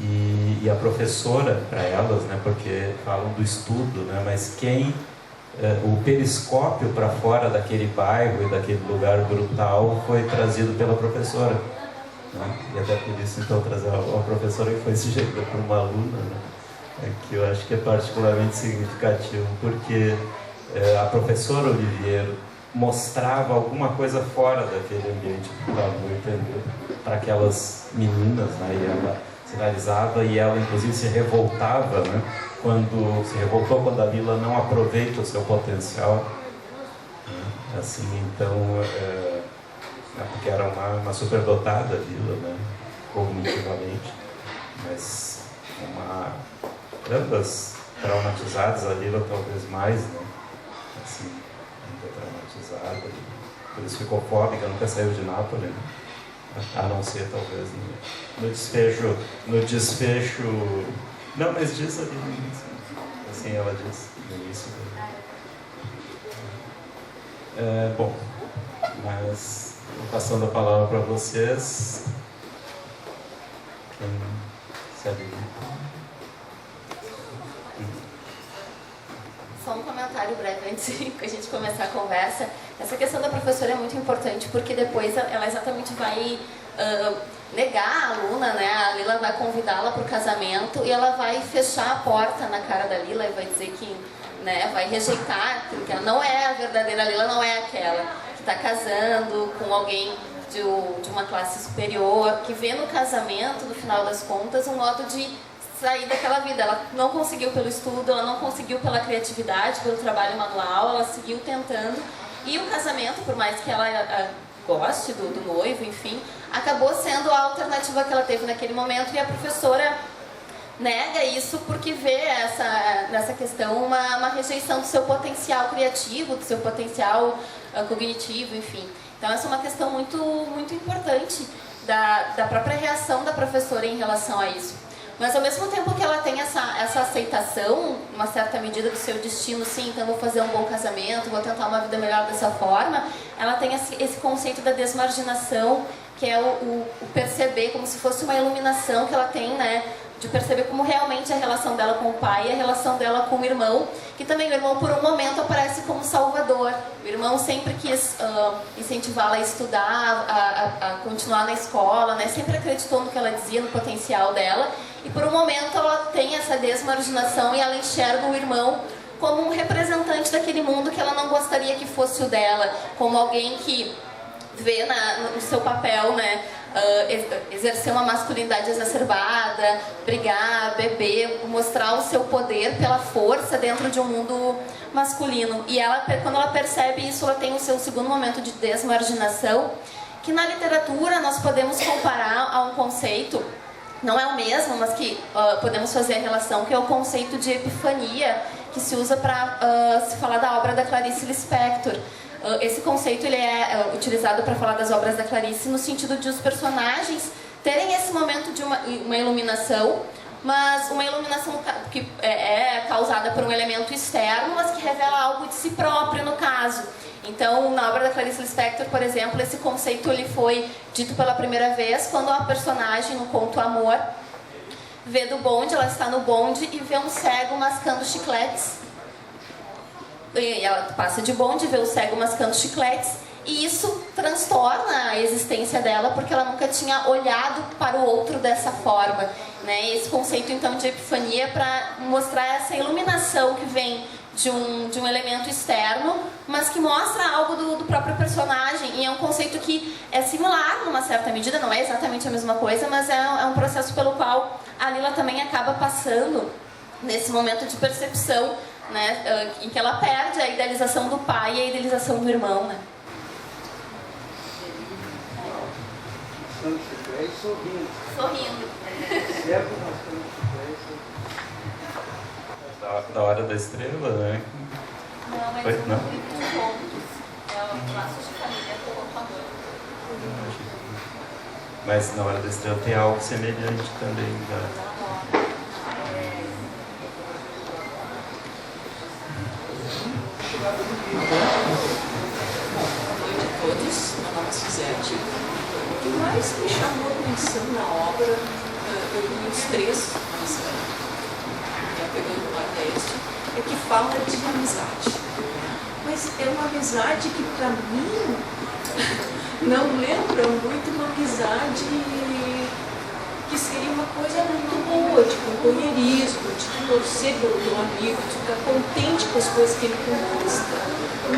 E a professora, para elas, né, porque falam do estudo, né, mas o periscópio para fora daquele bairro e daquele lugar brutal foi trazido pela professora, né? E até por isso, então, trazer a professora que foi sujeita por uma aluna, né? Que eu acho que é particularmente significativo, porque a professora Oliveiro mostrava alguma coisa fora daquele ambiente brutal, entendeu? Para aquelas meninas, né? E ela se finalizava e ela inclusive se revoltava, né? Se revoltou quando a Lila não aproveita o seu potencial, né? Assim, então, porque era uma superdotada a Lila, né? Cognitivamente, mas ambas traumatizadas, a Lila talvez mais, né? Assim, ainda traumatizada, por isso ficou fóbica, nunca saiu de Nápoles, né? A não ser talvez no desfecho. Não, mas diz ali no início. Assim ela diz no início. Bom, mas passando a palavra para vocês. Quem se habilita? Só um comentário breve antes de a gente começar a conversa. Essa questão da professora é muito importante porque depois ela exatamente vai negar a aluna, né? A Lila vai convidá-la para o casamento e ela vai fechar a porta na cara da Lila e vai dizer que, né, vai rejeitar, porque ela não é a verdadeira Lila, não é aquela que está casando com alguém de uma classe superior, que vê no casamento, no final das contas, um modo de sair daquela vida. Ela não conseguiu pelo estudo, ela não conseguiu pela criatividade, pelo trabalho manual, ela seguiu tentando. E o casamento, por mais que ela goste do noivo, enfim, acabou sendo a alternativa que ela teve naquele momento e a professora nega isso porque vê nessa questão uma rejeição do seu potencial criativo, do seu potencial cognitivo, enfim. Então essa é uma questão muito, muito importante da própria reação da professora em relação a isso. Mas ao mesmo tempo que ela tem essa aceitação, uma certa medida do seu destino, sim, então vou fazer um bom casamento, vou tentar uma vida melhor dessa forma, ela tem esse conceito da desmarginação, que é o perceber como se fosse uma iluminação que ela tem, né, de perceber como realmente é a relação dela com o pai e a relação dela com o irmão, que também o irmão por um momento aparece como salvador. O irmão sempre quis incentivá-la a estudar, a continuar na escola, né, sempre acreditou no que ela dizia, no potencial dela. E por um momento ela tem essa desmarginação e ela enxerga o irmão como um representante daquele mundo que ela não gostaria que fosse o dela, como alguém que vê no seu papel, né, exercer uma masculinidade exacerbada, brigar, beber, mostrar o seu poder pela força dentro de um mundo masculino. E ela, quando ela percebe isso, ela tem o seu segundo momento de desmarginação, que na literatura nós podemos comparar a um conceito, não é o mesmo, mas que podemos fazer a relação, que é o conceito de epifania, que se usa para se falar da obra da Clarice Lispector. Esse conceito ele é utilizado para falar das obras da Clarice no sentido de os personagens terem esse momento de uma iluminação, mas uma iluminação que é causada por um elemento externo, mas que revela algo de si próprio no caso. Então, na obra da Clarice Lispector, por exemplo, esse conceito ele foi dito pela primeira vez quando a personagem no conto Amor vê do bonde, ela está no bonde e vê um cego mascando chicletes. E ela passa de bonde, vê o cego mascando chicletes e isso transtorna a existência dela porque ela nunca tinha olhado para o outro dessa forma, né? Esse conceito então de epifania é para mostrar essa iluminação que vem de um elemento externo, mas que mostra algo do próprio personagem, e é um conceito que é similar numa certa medida, não é exatamente a mesma coisa, mas é um processo pelo qual a Lila também acaba passando nesse momento de percepção, né, em que ela perde a idealização do pai e a idealização do irmão, né? Sorrindo. Da Hora da Estrela, né? Não, mas não? Contos. É o Laços de Família com Amor. Mas na Hora da Estrela tem algo semelhante também. Né? Boa noite a todos, meu nome é Suzete. O que mais me chamou a atenção na obra, eu li os três, mas pegando o texto, é que fala de amizade. Mas é uma amizade que, para mim, não lembra muito uma amizade que seria uma coisa muito boa, de companheirismo, de torcer pelo teu amigo, de ficar contente com as coisas que ele conquista.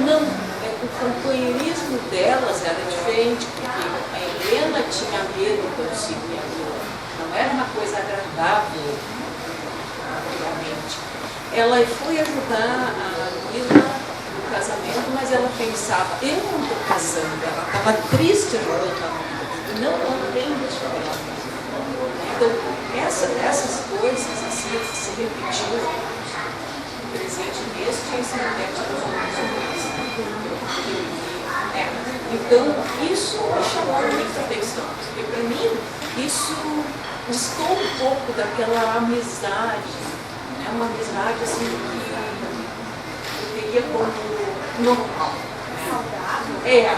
Não, o companheirismo delas era diferente, porque a Helena tinha medo quando se via. Não era uma coisa agradável, naturalmente. Ela foi ajudar a Luísa no casamento, mas ela pensava, eu não estou casando, ela estava triste ajudando a Luísa, não tem isso para ela. Então, essas coisas assim, se repetiram presente neste e esse momento dos outros. Então, isso me chamou muita atenção, porque para mim isso distou um pouco daquela amizade, né? Uma amizade assim que eu teria como normal. Né?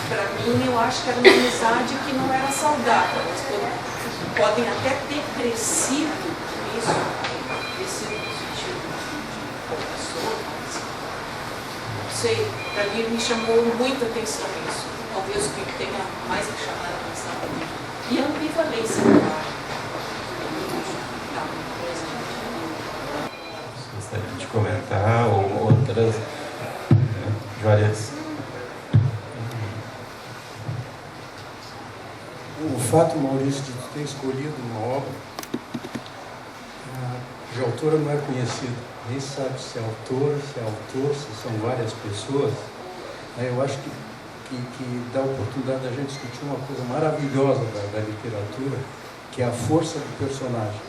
Para mim eu acho que era uma amizade que não era saudável. Elas podem até ter crescido isso, esse sentido de professor, mas não sei, para mim me chamou muita atenção isso. Talvez o que tenha mais me chamado a atenção. E a ambivalência, claro. Gostaria de comentar ou outras, Juarez? O fato, Maurício, de tu ter escolhido uma obra de autora não é conhecida, nem sabe se é autora, se é autor, se são várias pessoas. Eu acho que dá a oportunidade da gente discutir uma coisa maravilhosa da literatura, que é a força do personagem.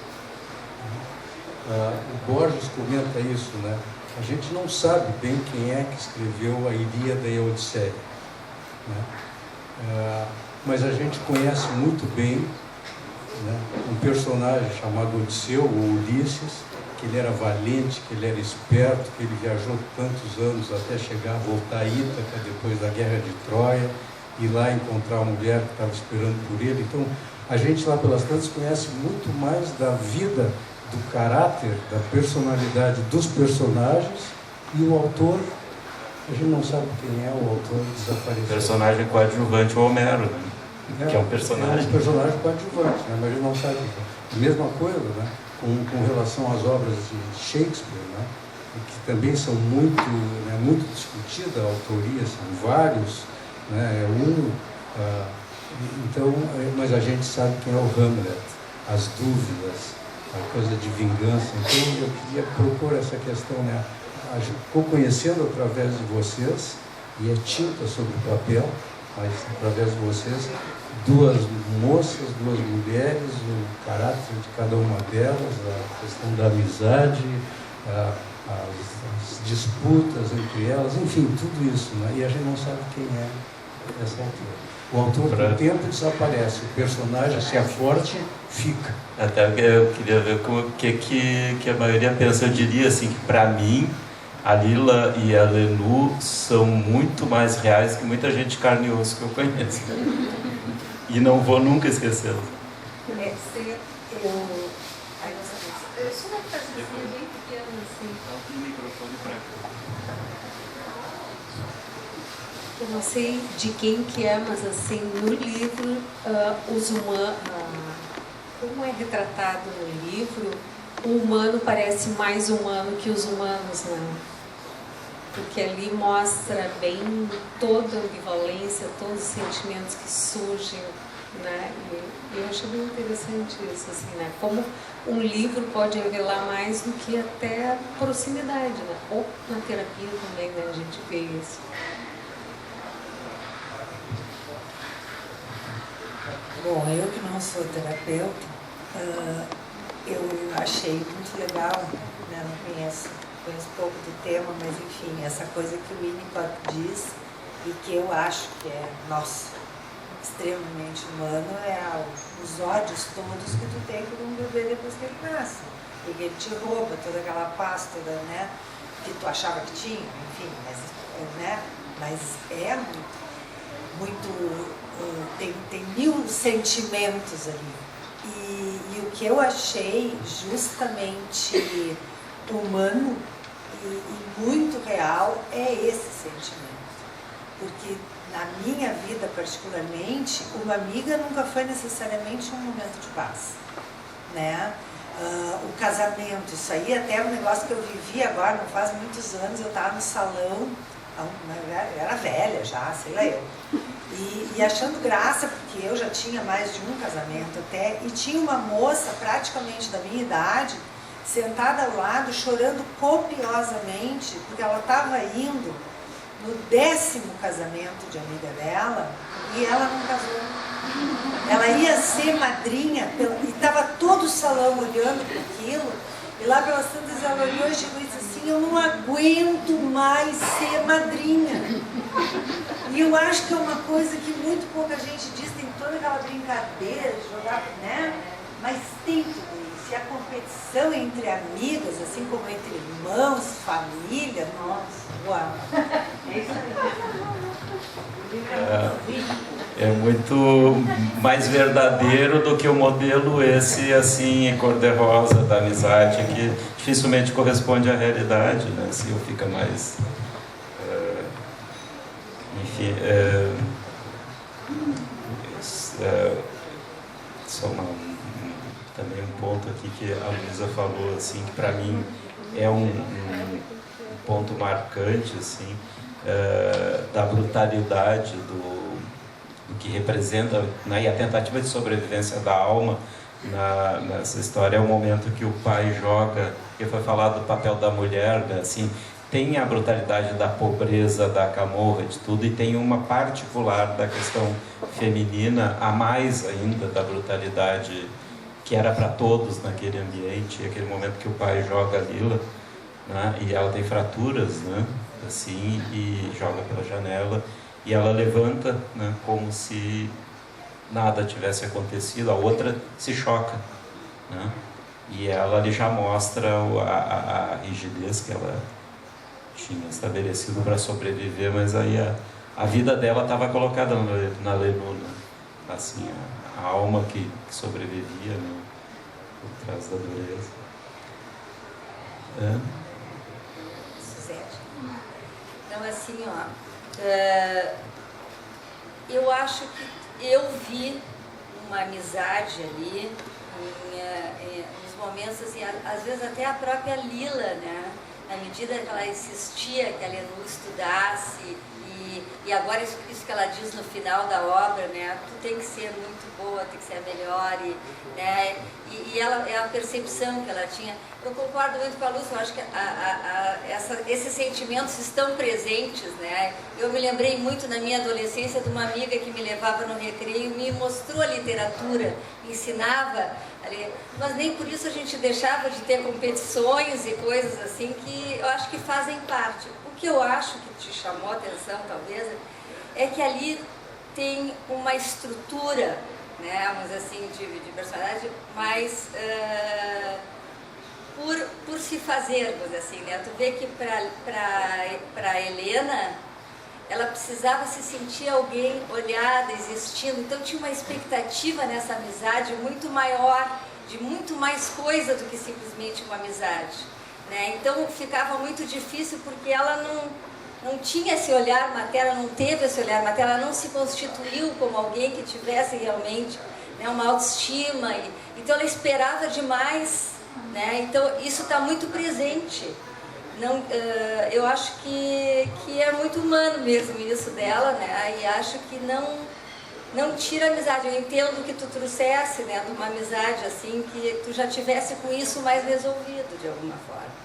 O Borges comenta isso, né? A gente não sabe bem quem é que escreveu a Ilíada e a Odisseia, né? Mas a gente conhece muito bem, né, um personagem chamado Odisseu, ou Ulisses, que ele era valente, que ele era esperto, que ele viajou tantos anos até voltar a Ítaca depois da Guerra de Troia, e lá encontrar uma mulher que estava esperando por ele. Então, a gente lá pelas tantas conhece muito mais da vida, do caráter, da personalidade dos personagens, e o autor, a gente não sabe quem é o autor, desapareceu. O personagem coadjuvante, o Homero, né? Que é um personagem. É um personagem coadjuvante, né? Mas a gente não sabe. A mesma coisa, né? Com relação às obras de Shakespeare, né? Que também são muito discutidas, a autoria, são vários, né? Então, mas a gente sabe quem é o Hamlet, as dúvidas, a coisa de vingança. Então, eu queria propor essa questão, né? Estou conhecendo através de vocês, e é tinta sobre o papel, mas através de vocês, duas moças, duas mulheres, o caráter de cada uma delas, a questão da amizade, as disputas entre elas, enfim, tudo isso, né? E a gente não sabe quem é essa autora. O autor com o tempo desaparece, o personagem, se é forte, fica. Até eu queria ver como que a maioria pensa. Eu diria assim que para mim a Lila e a Lenu são muito mais reais que muita gente de carne e osso que eu conheço. E não vou nunca esquecê-las. Eu sou uma casinha bem pequena assim. O microfone para cá. Eu não sei de quem que é, mas assim, no livro, os humanos, como é retratado no livro, o humano parece mais humano que os humanos, né? Porque ali mostra bem toda a ambivalência, todos os sentimentos que surgem, né? E eu achei bem interessante isso, assim, né? Como um livro pode revelar mais do que até a proximidade, né? Ou na terapia também, né? A gente vê isso. Bom, eu que não sou terapeuta, eu achei muito legal, né? Não conheço pouco do tema, mas enfim, essa coisa que o Winnicott diz e que eu acho que é, nossa, extremamente humano, é os ódios todos que tu tem por um bebê depois que ele nasce. Porque ele te rouba toda aquela paz, toda, né, que tu achava que tinha, enfim, mas é muito tem mil sentimentos ali. E o que eu achei justamente humano e muito real é esse sentimento. Porque na minha vida particularmente, uma amiga nunca foi necessariamente um momento de paz, né? O casamento, isso aí até é um negócio que eu vivi agora, não faz muitos anos, eu estava no salão, eu era velha já, sei lá eu. E achando graça, porque eu já tinha mais de um casamento até, e tinha uma moça praticamente da minha idade, sentada ao lado, chorando copiosamente, porque ela estava indo no 10º casamento de amiga dela, e ela não casou. Ela ia ser madrinha, e estava todo o salão olhando para aquilo, e lá pelas tantas ela olhou e chegou e disse assim, eu não aguento mais ser madrinha. E eu acho que é uma coisa que muito pouca gente diz, tem toda aquela brincadeira de jogar, né? Mas tem tudo isso. E a competição entre amigas, assim como entre irmãos, família, nossa, uau. É isso aí. É muito mais verdadeiro do que o modelo esse, assim, cor-de-rosa da amizade, que dificilmente corresponde à realidade, né? Assim, fica mais... enfim, só também um ponto aqui que a Luísa falou, assim, que para mim é um ponto marcante, assim, da brutalidade do que representa, né, e a tentativa de sobrevivência da alma nessa história é o momento que o pai joga, que foi falado do papel da mulher, né, assim, tem a brutalidade da pobreza, da camorra, de tudo, e tem uma particular da questão feminina, a mais ainda da brutalidade que era para todos naquele ambiente, aquele momento que o pai joga a Lila, né, e ela tem fraturas, né, assim, e joga pela janela, e ela levanta, né, como se nada tivesse acontecido, a outra se choca, né, e ela ali já mostra a rigidez que ela tinha estabelecido para sobreviver, mas aí a vida dela estava colocada na Lenuna, assim, a alma que sobrevivia, né, por trás da dureza. Suzete. Então, assim, ó, eu acho que eu vi uma amizade ali, nos momentos, assim, às vezes até a própria Lila, né? Na medida que ela insistia que a Lenu estudasse, e agora isso que ela diz no final da obra, né? Tu tem que ser muito boa, tem que ser a melhor, né? E ela, é a percepção que ela tinha. Eu concordo muito com a Lúcia, eu acho que esses sentimentos estão presentes, né? Eu me lembrei muito na minha adolescência de uma amiga que me levava no recreio, me mostrou a literatura, me ensinava ali, mas nem por isso a gente deixava de ter competições e coisas assim que eu acho que fazem parte. O que eu acho que te chamou a atenção, talvez, é que ali tem uma estrutura, né, vamos dizer assim, de personagem, mas por se fazer, vamos dizer assim, né? Tu vê que para Helena, ela precisava se sentir alguém olhada, existindo, então tinha uma expectativa nessa amizade muito maior, de muito mais coisa do que simplesmente uma amizade, né? Então ficava muito difícil porque ela não tinha esse olhar materno, não teve esse olhar materno, ela não se constituiu como alguém que tivesse realmente, né, uma autoestima, então ela esperava demais, né? Então isso está muito presente. Não, eu acho que é muito humano mesmo isso dela, né? E acho que não tira a amizade. Eu entendo que tu trouxesse, né, de uma amizade assim, que tu já tivesse com isso mais resolvido de alguma forma.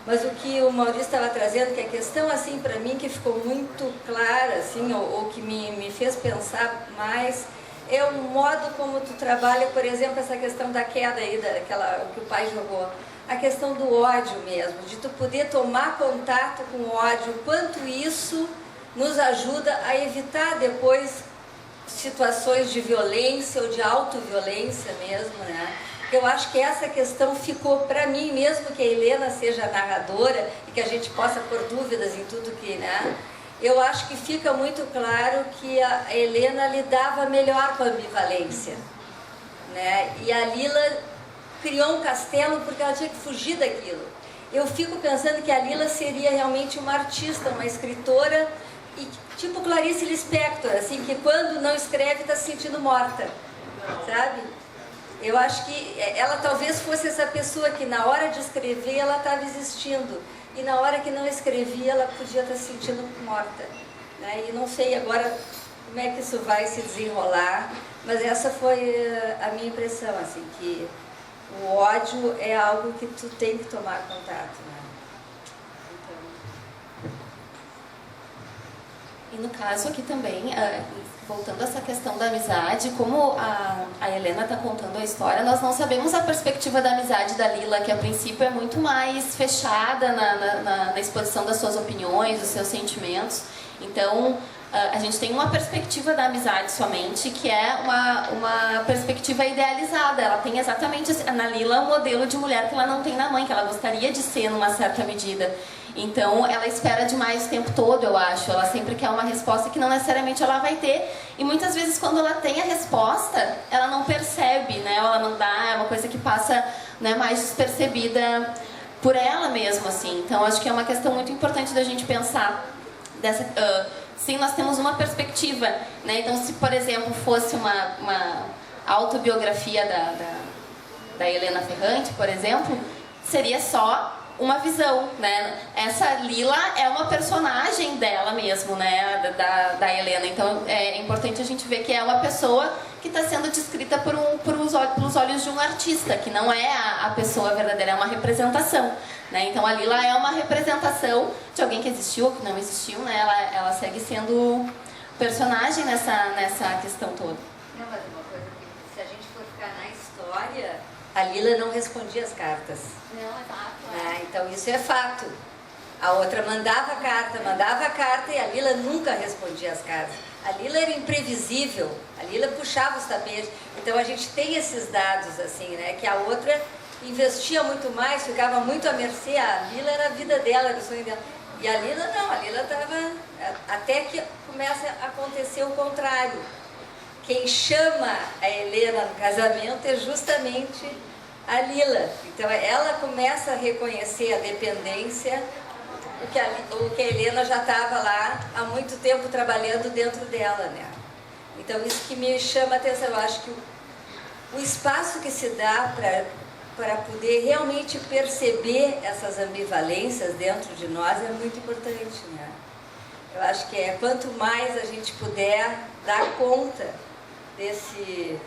Mas o que o Maurício estava trazendo, que a questão assim para mim que ficou muito clara, assim, ou que me fez pensar mais, é o modo como tu trabalha, por exemplo, essa questão da queda aí, o que o pai jogou. A questão do ódio mesmo, de tu poder tomar contato com o ódio, o quanto isso nos ajuda a evitar depois situações de violência ou de autoviolência mesmo, né? Eu acho que essa questão ficou para mim, mesmo que a Helena seja narradora e que a gente possa pôr dúvidas em tudo que, né? Eu acho que fica muito claro que a Helena lidava melhor com a ambivalência, né? E a Lila criou um castelo porque ela tinha que fugir daquilo. Eu fico pensando que a Lila seria realmente uma artista, uma escritora, e tipo Clarice Lispector, assim, que quando não escreve está se sentindo morta, sabe? Eu acho que ela talvez fosse essa pessoa que na hora de escrever ela estava existindo, e na hora que não escrevia ela podia estar se sentindo morta, né? E não sei agora como é que isso vai se desenrolar, mas essa foi a minha impressão, assim, que o ódio é algo que tu tem que tomar contato, né? E no caso aqui também, voltando a essa questão da amizade, como a Helena está contando a história, nós não sabemos a perspectiva da amizade da Lila, que a princípio é muito mais fechada na exposição das suas opiniões, dos seus sentimentos. Então, a gente tem uma perspectiva da amizade somente, que é uma perspectiva idealizada. Ela tem exatamente, na Lila, um modelo de mulher que ela não tem na mãe, que ela gostaria de ser numa certa medida. Então, ela espera demais o tempo todo, eu acho. Ela sempre quer uma resposta que não necessariamente ela vai ter. E muitas vezes, quando ela tem a resposta, ela não percebe, né? Ela não dá, é uma coisa que passa, né, mais despercebida por ela mesma, assim. Então, acho que é uma questão muito importante da gente pensar dessa... sim, nós temos uma perspectiva, né? Então, se, por exemplo, fosse uma autobiografia da Helena Ferrante, por exemplo, seria só uma visão, né? Essa Lila é uma personagem dela mesmo, né? Da Helena. Então, é importante a gente ver que é uma pessoa que está sendo descrita pelos olhos de um artista, que não é a pessoa verdadeira, é uma representação, né? Então, a Lila é uma representação de alguém que existiu ou que não existiu, né? Ela segue sendo personagem nessa questão toda. Não, mas uma coisa que, se a gente for ficar na história, a Lila não respondia as cartas. Não, é fato. Então isso é fato. A outra mandava a carta e a Lila nunca respondia as cartas. A Lila era imprevisível, a Lila puxava os tapetes. Então a gente tem esses dados assim, né? Que a outra investia muito mais, ficava muito à mercê. A Lila era a vida dela, era o sonho dela. E a Lila não, a Lila estava... Até que começa a acontecer o contrário. Quem chama a Helena no casamento é justamente a Lila. Então ela começa a reconhecer a dependência, o que a Helena já estava lá há muito tempo trabalhando dentro dela, né? Então isso que me chama a atenção. Eu acho que o espaço que se dá para poder realmente perceber essas ambivalências dentro de nós é muito importante, né? Eu acho que quanto mais a gente puder dar conta desse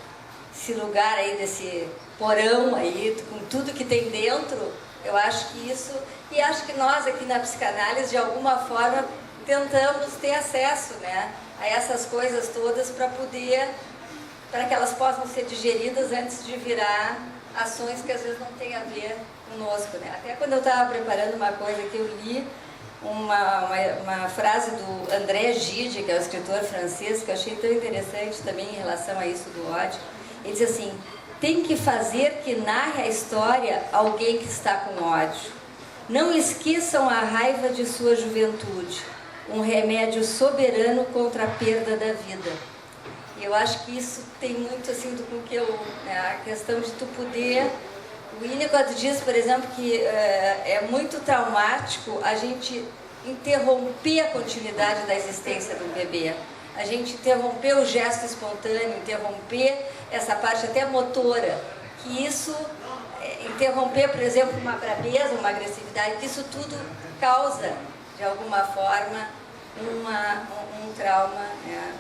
lugar aí, desse porão aí, com tudo que tem dentro, eu acho que isso... E acho que nós aqui na psicanálise, de alguma forma, tentamos ter acesso, né, a essas coisas todas para que elas possam ser digeridas antes de virar ações que às vezes não têm a ver conosco, né? Até quando eu estava preparando uma coisa que eu li, uma frase do André Gide, que é o escritor francês, que eu achei tão interessante também em relação a isso do ódio. Ele diz assim: tem que fazer que narre a história alguém que está com ódio. Não esqueçam a raiva de sua juventude, um remédio soberano contra a perda da vida. E eu acho que isso tem muito assim com que a questão de tu poder... O Winnicott diz, por exemplo, que é muito traumático a gente interromper a continuidade da existência do bebê. A gente interromper o gesto espontâneo, interromper essa parte até motora. Que isso, interromper, por exemplo, uma brabeza, uma agressividade, que isso tudo causa, de alguma forma, um trauma, né,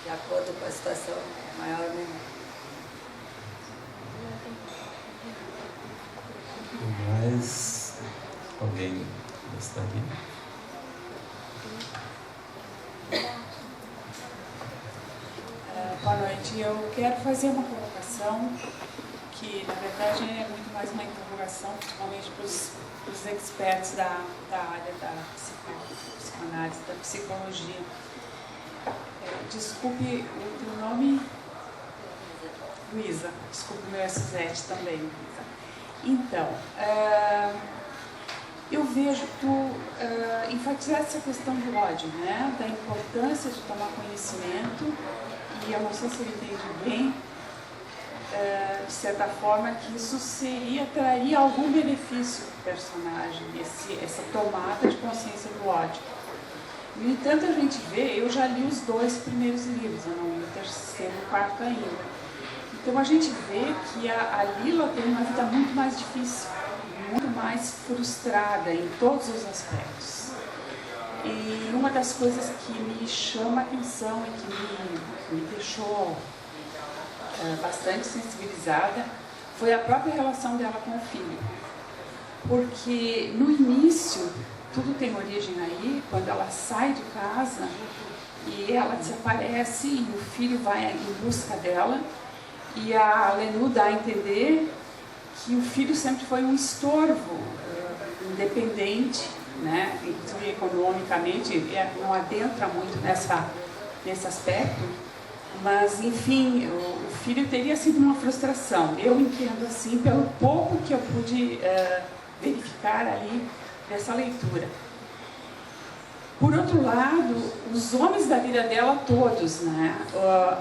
de acordo com a situação maior ou menor. Mais alguém gostaria? Boa noite. Eu quero fazer uma colocação que, na verdade, é muito mais uma interrogação, principalmente para os experts da área da psicanálise, da psicologia. Desculpe o teu nome? Luísa. Desculpe o meu é Suzete também, Luísa. Então, eu vejo tu enfatizar essa questão do ódio, né? Da importância de tomar conhecimento, e eu não sei se eu entendi bem, de certa forma, que isso traria algum benefício para o personagem, essa tomada de consciência do ódio. No entanto, a gente vê, eu já li os 2 primeiros livros, eu não li o terceiro e o quarto ainda. Então a gente vê que a Lila tem uma vida muito mais difícil, muito mais frustrada em todos os aspectos. E uma das coisas que me chama a atenção e que me deixou bastante sensibilizada foi a própria relação dela com o filho. Porque no início, tudo tem origem aí, quando ela sai de casa e ela desaparece e o filho vai em busca dela, e a Lenu dá a entender que o filho sempre foi um estorvo, independente, né, inclusive economicamente, não adentra muito nesse aspecto, mas enfim, o filho teria sido uma frustração. Eu entendo assim, pelo pouco que eu pude verificar ali nessa leitura. Por outro lado, os homens da vida dela todos, né,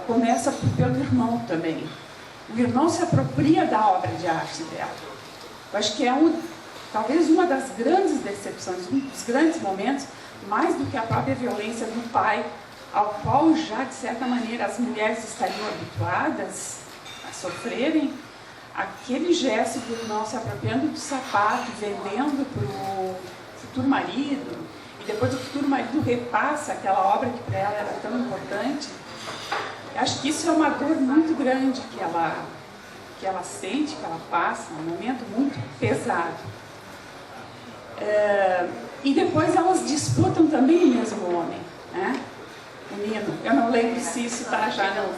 começa pelo irmão também. O irmão se apropria da obra de arte dela. Eu acho que talvez uma das grandes decepções, um dos grandes momentos, mais do que a própria violência do pai, ao qual já, de certa maneira, as mulheres estariam habituadas a sofrerem, aquele gesto do irmão se apropriando do sapato, vendendo para o futuro marido, e depois o futuro marido repassa aquela obra que para ela era tão importante. Acho que isso é uma dor muito grande que ela sente, que ela passa, um momento muito pesado. E depois elas disputam também o mesmo homem, né? O Nino. Eu não lembro se isso está já não.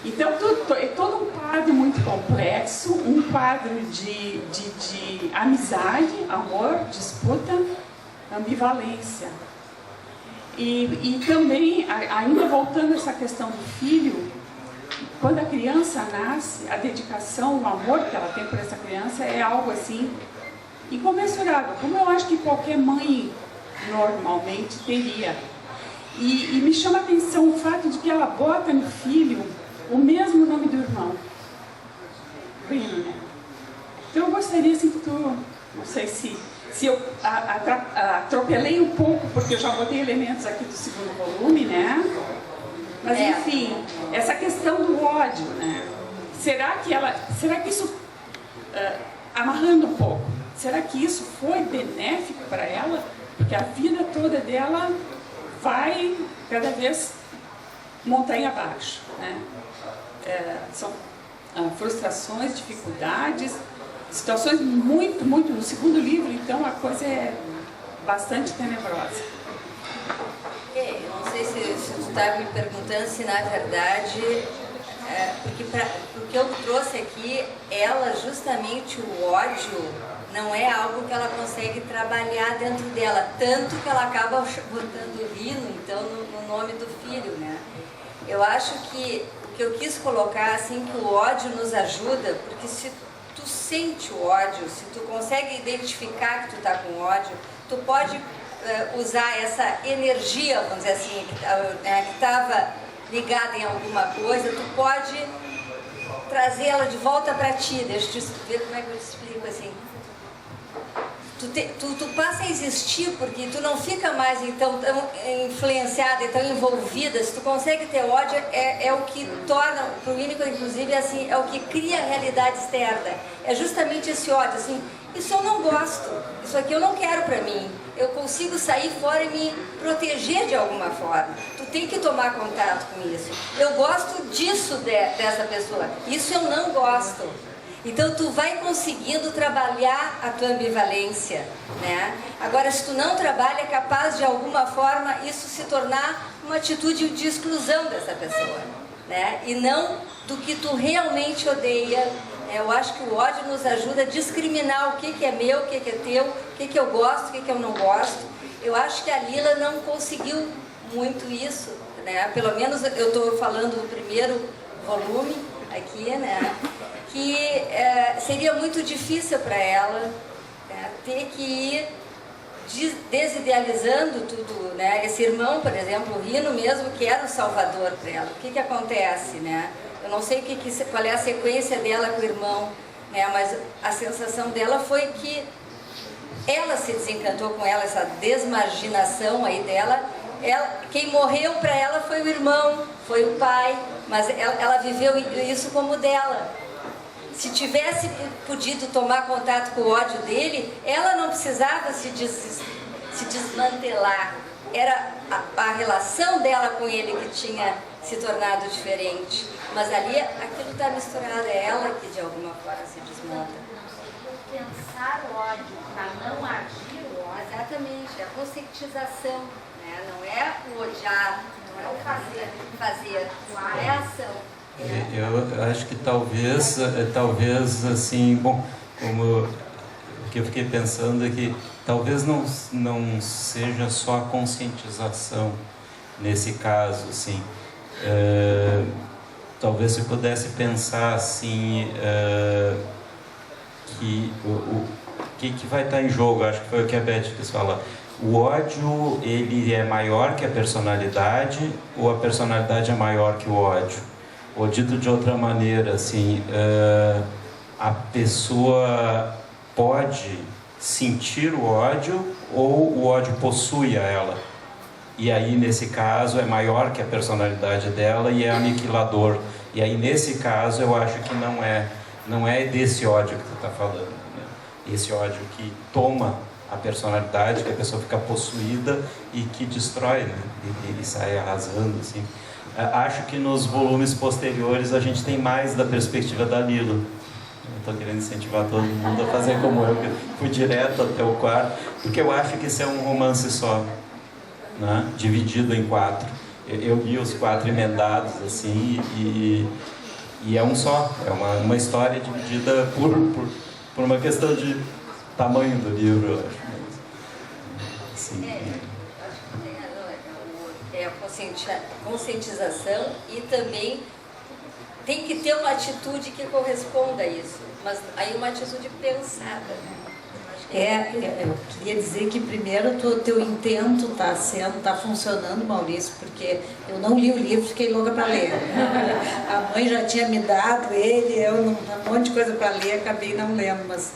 Então é todo um quadro muito complexo, um quadro de amizade, amor, disputa, ambivalência. E também, ainda voltando a essa questão do filho, quando a criança nasce, a dedicação, o amor que ela tem por essa criança é algo assim incomensurável, como eu acho que qualquer mãe normalmente teria. E me chama a atenção o fato de que ela bota no filho o mesmo nome do irmão, Rino, né? Então eu gostaria assim que tu, não sei se eu atropelei um pouco, porque eu já botei elementos aqui do segundo volume, né? Mas enfim, essa questão do ódio, né? Será que isso, amarrando um pouco, será que isso foi benéfico para ela? Porque a vida toda dela vai cada vez montanha abaixo, né? São frustrações, dificuldades, situações muito, muito... No segundo livro, então, a coisa é bastante tenebrosa. Eu não sei se tu está me perguntando se, na verdade, porque o que eu trouxe aqui, ela, justamente o ódio, não é algo que ela consegue trabalhar dentro dela, tanto que ela acaba botando Rino, então, no nome do filho, né? Eu acho que o que eu quis colocar, assim, que o ódio nos ajuda, porque se tu sente o ódio, se tu consegue identificar que tu está com ódio, tu pode usar essa energia, vamos dizer assim, que estava ligada em alguma coisa, tu pode trazê-la de volta para ti. Deixa eu te ver como é que eu te explico assim. Tu passa a existir porque tu não fica mais então tão influenciada e tão envolvida. Se tu consegue ter ódio, é o que torna, para o Winnicott inclusive, assim, é o que cria a realidade externa. É justamente esse ódio, assim, isso eu não gosto, isso aqui eu não quero para mim. Eu consigo sair fora e me proteger de alguma forma. Tu tem que tomar contato com isso. Eu gosto disso dessa pessoa, isso eu não gosto. Então, tu vai conseguindo trabalhar a tua ambivalência, né? Agora, se tu não trabalha, é capaz de alguma forma isso se tornar uma atitude de exclusão dessa pessoa, né? E não do que tu realmente odeia. Eu acho que o ódio nos ajuda a discriminar o que é meu, o que é teu, o que eu gosto, o que eu não gosto. Eu acho que a Lila não conseguiu muito isso, né? Pelo menos eu estou falando do primeiro volume aqui, né? Que seria muito difícil para ela, né, ter que ir desidealizando tudo, né? Esse irmão, por exemplo, o Rino mesmo, que era um salvador para ela. O que acontece, né? Eu não sei qual é a sequência dela com o irmão, né? Mas a sensação dela foi que ela se desencantou com ela, essa desmarginação aí dela. Quem morreu para ela foi o irmão, foi o pai, mas ela viveu isso como dela. Se tivesse podido tomar contato com o ódio dele, ela não precisava se se desmantelar. Era a relação dela com ele que tinha se tornado diferente. Mas ali aquilo está misturado, é ela que de alguma forma se desmonta. Pensar o ódio para não agir o ódio. Exatamente, é a conscientização, né? Não é o odiar, não é o fazer, é a ação. Eu acho que talvez assim, bom, como o que eu fiquei pensando é que talvez não seja só a conscientização nesse caso, assim. Talvez se pudesse pensar assim, que vai estar em jogo, acho que foi o que a Beth quis falar. O ódio, ele é maior que a personalidade, ou a personalidade é maior que o ódio? Ou dito de outra maneira, assim, a pessoa pode sentir o ódio ou o ódio possui a ela? E aí, nesse caso, é maior que a personalidade dela e é aniquilador. E aí, nesse caso, eu acho que não é desse ódio que tu está falando, né? Esse ódio que toma a personalidade, que a pessoa fica possuída e que destrói, né? Ele sai arrasando, assim. Acho que nos volumes posteriores a gente tem mais da perspectiva da Lila. Estou querendo incentivar todo mundo a fazer como eu, que fui direto até o quarto, porque eu acho que isso é um romance só, né? Dividido em 4. Eu li os 4 emendados, assim, e é um só. É uma história dividida por uma questão de tamanho do livro, eu acho. Assim, é a conscientização e também tem que ter uma atitude que corresponda a isso, mas aí uma atitude pensada. Eu queria dizer que primeiro o teu intento está funcionando, Maurício, porque eu não li o livro, fiquei louca para ler. A mãe já tinha me dado ele, um monte de coisa para ler, acabei não lendo, mas